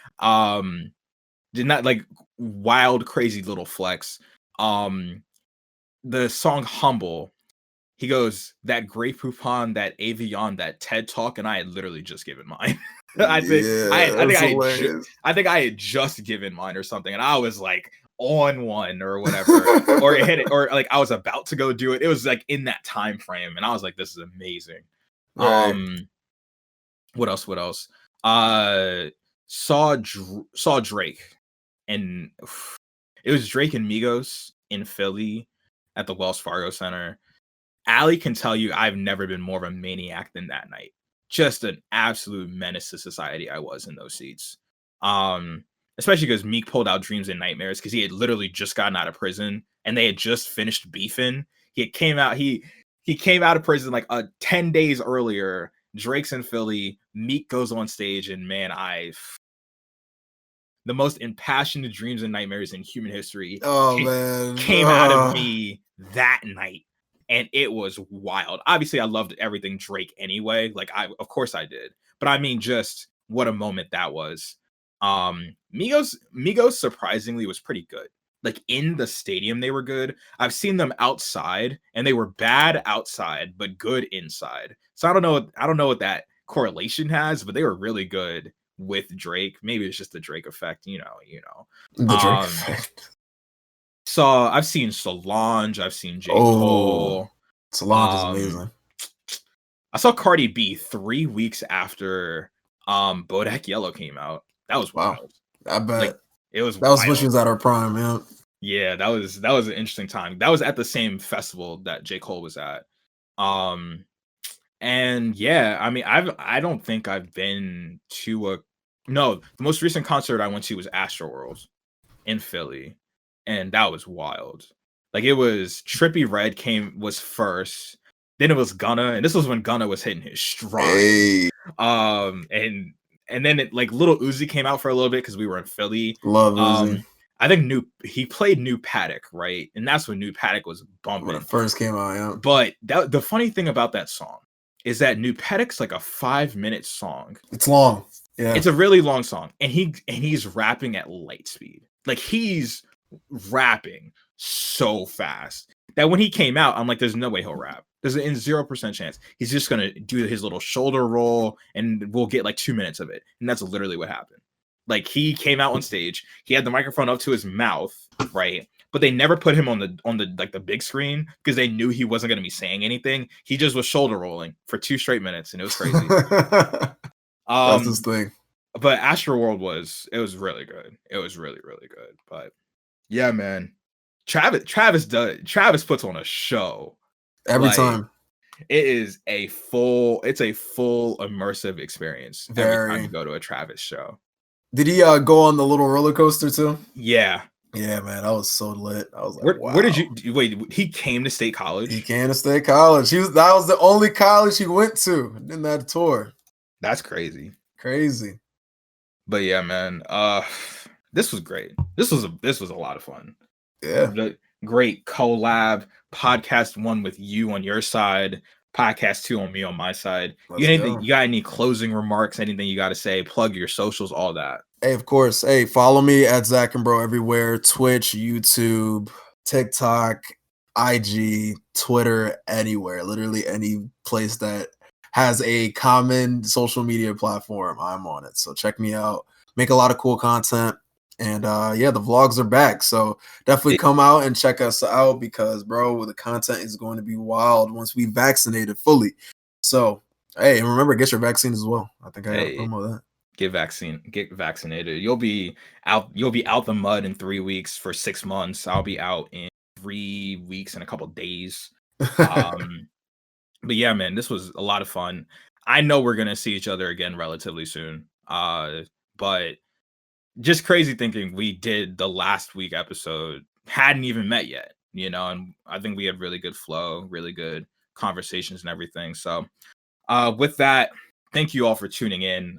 did not like wild, crazy little flex. The song Humble, he goes, that Grey Poupon, that Avion, that TED Talk, and I had literally just given mine. I think I had just given mine or something, and I was like on one or whatever, or it hit it, or like I was about to go do it. It was like in that time frame, and I was like, this is amazing. Right. What else? Saw Drake, and it was Drake and Migos in Philly at the Wells Fargo Center. Allie can tell you I've never been more of a maniac than that night. Just an absolute menace to society I was in those seats. especially because Meek pulled out Dreams and Nightmares because he had literally just gotten out of prison and they had just finished beefing. He came out of prison like 10 days earlier. Drake's in Philly. Meek goes on stage, and man, the most impassioned Dreams and Nightmares in human history came out of me that night, and it was wild. Obviously, I loved everything Drake anyway. Like, of course I did, but I mean, just what a moment that was. Migos surprisingly was pretty good. Like, in the stadium, they were good. I've seen them outside, and they were bad outside, but good inside. So I don't know what that correlation has, but they were really good with Drake. Maybe it's just the Drake effect, you know. The Drake effect. So I've seen Solange, I've seen J. Cole. Solange is amazing. I saw Cardi B 3 weeks after Bodak Yellow came out. That was wild. I bet. Like, it was that was when she was at her prime, man. Yeah, that was an interesting time. That was at the same festival that J. Cole was at. And yeah, I mean, I don't think I've been to the most recent concert I went to was Astroworld in Philly, and that was wild. Like, it was Trippie Redd was first, then it was Gunna, and this was when Gunna was hitting his stride. Hey. And then like Lil Uzi came out for a little bit because we were in Philly. Love Uzi. I think he played New Paddock, right? And that's when New Paddock was bumping. When it first came out, yeah. But the funny thing about that song is that New Paddock's like a 5-minute song. It's long. Yeah. It's a really long song. And he's rapping at light speed. Like, he's rapping so fast that when he came out, I'm like, there's no way he'll rap. There's a 0% chance. He's just gonna do his little shoulder roll, and we'll get like 2 minutes of it. And that's literally what happened. Like, he came out on stage, he had the microphone up to his mouth, right? But they never put him on the like the big screen because they knew he wasn't gonna be saying anything. He just was shoulder rolling for 2 straight minutes, and it was crazy. That's his thing. But Astroworld was really good. It was really, really good. But yeah, man. Travis puts on a show. Every time. It is a full immersive experience every time you go to a Travis show. Did he go on the little roller coaster too? Yeah. Yeah, man, I was so lit. I was like, wow. Where did you wait? He came to State College. He came to State College. That was the only college he went to in that tour. That's crazy. Crazy. But yeah, man. This was great. This was a lot of fun. Yeah. Great collab. Podcast 1 with you on your side. Podcast 2 on me on my side. You got any closing remarks? Anything you got to say? Plug your socials, all that. Hey, of course. Hey, follow me at Zach and Bro everywhere. Twitch, YouTube, TikTok, IG, Twitter, anywhere. Literally any place that has a common social media platform, I'm on it. So check me out. Make a lot of cool content. And yeah, the vlogs are back. So definitely come out and check us out because, bro, the content is going to be wild once we vaccinated fully. So, hey, and remember, get your vaccine as well. I think I got to promo that. Get vaccinated. You'll be out the mud in 3 weeks for 6 months. I'll be out in 3 weeks and a couple days. But yeah, man, this was a lot of fun. I know we're gonna see each other again relatively soon. But just crazy thinking we did the last week episode, hadn't even met yet, and I think we had really good flow, really good conversations and everything. So with that, thank you all for tuning in.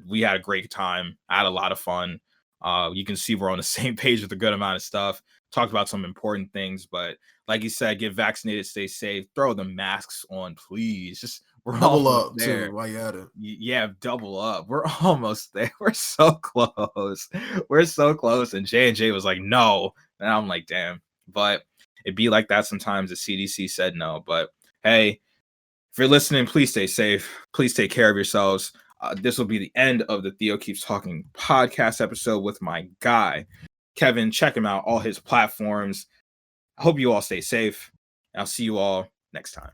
We had a great time. I had a lot of fun. You can see we're on the same page with a good amount of stuff. Talked about some important things, but like you said, get vaccinated, stay safe, throw the masks on, please. Just we're double up there. too while you at it. Yeah, double up. We're almost there. We're so close. We're so close. And J&J was like, no. And I'm like, damn. But it'd be like that sometimes. The CDC said no. But hey, if you're listening, please stay safe. Please take care of yourselves. This will be the end of the Theo Keeps Talking podcast episode with my guy, Kevin. Check him out, all his platforms. I hope you all stay safe. And I'll see you all next time.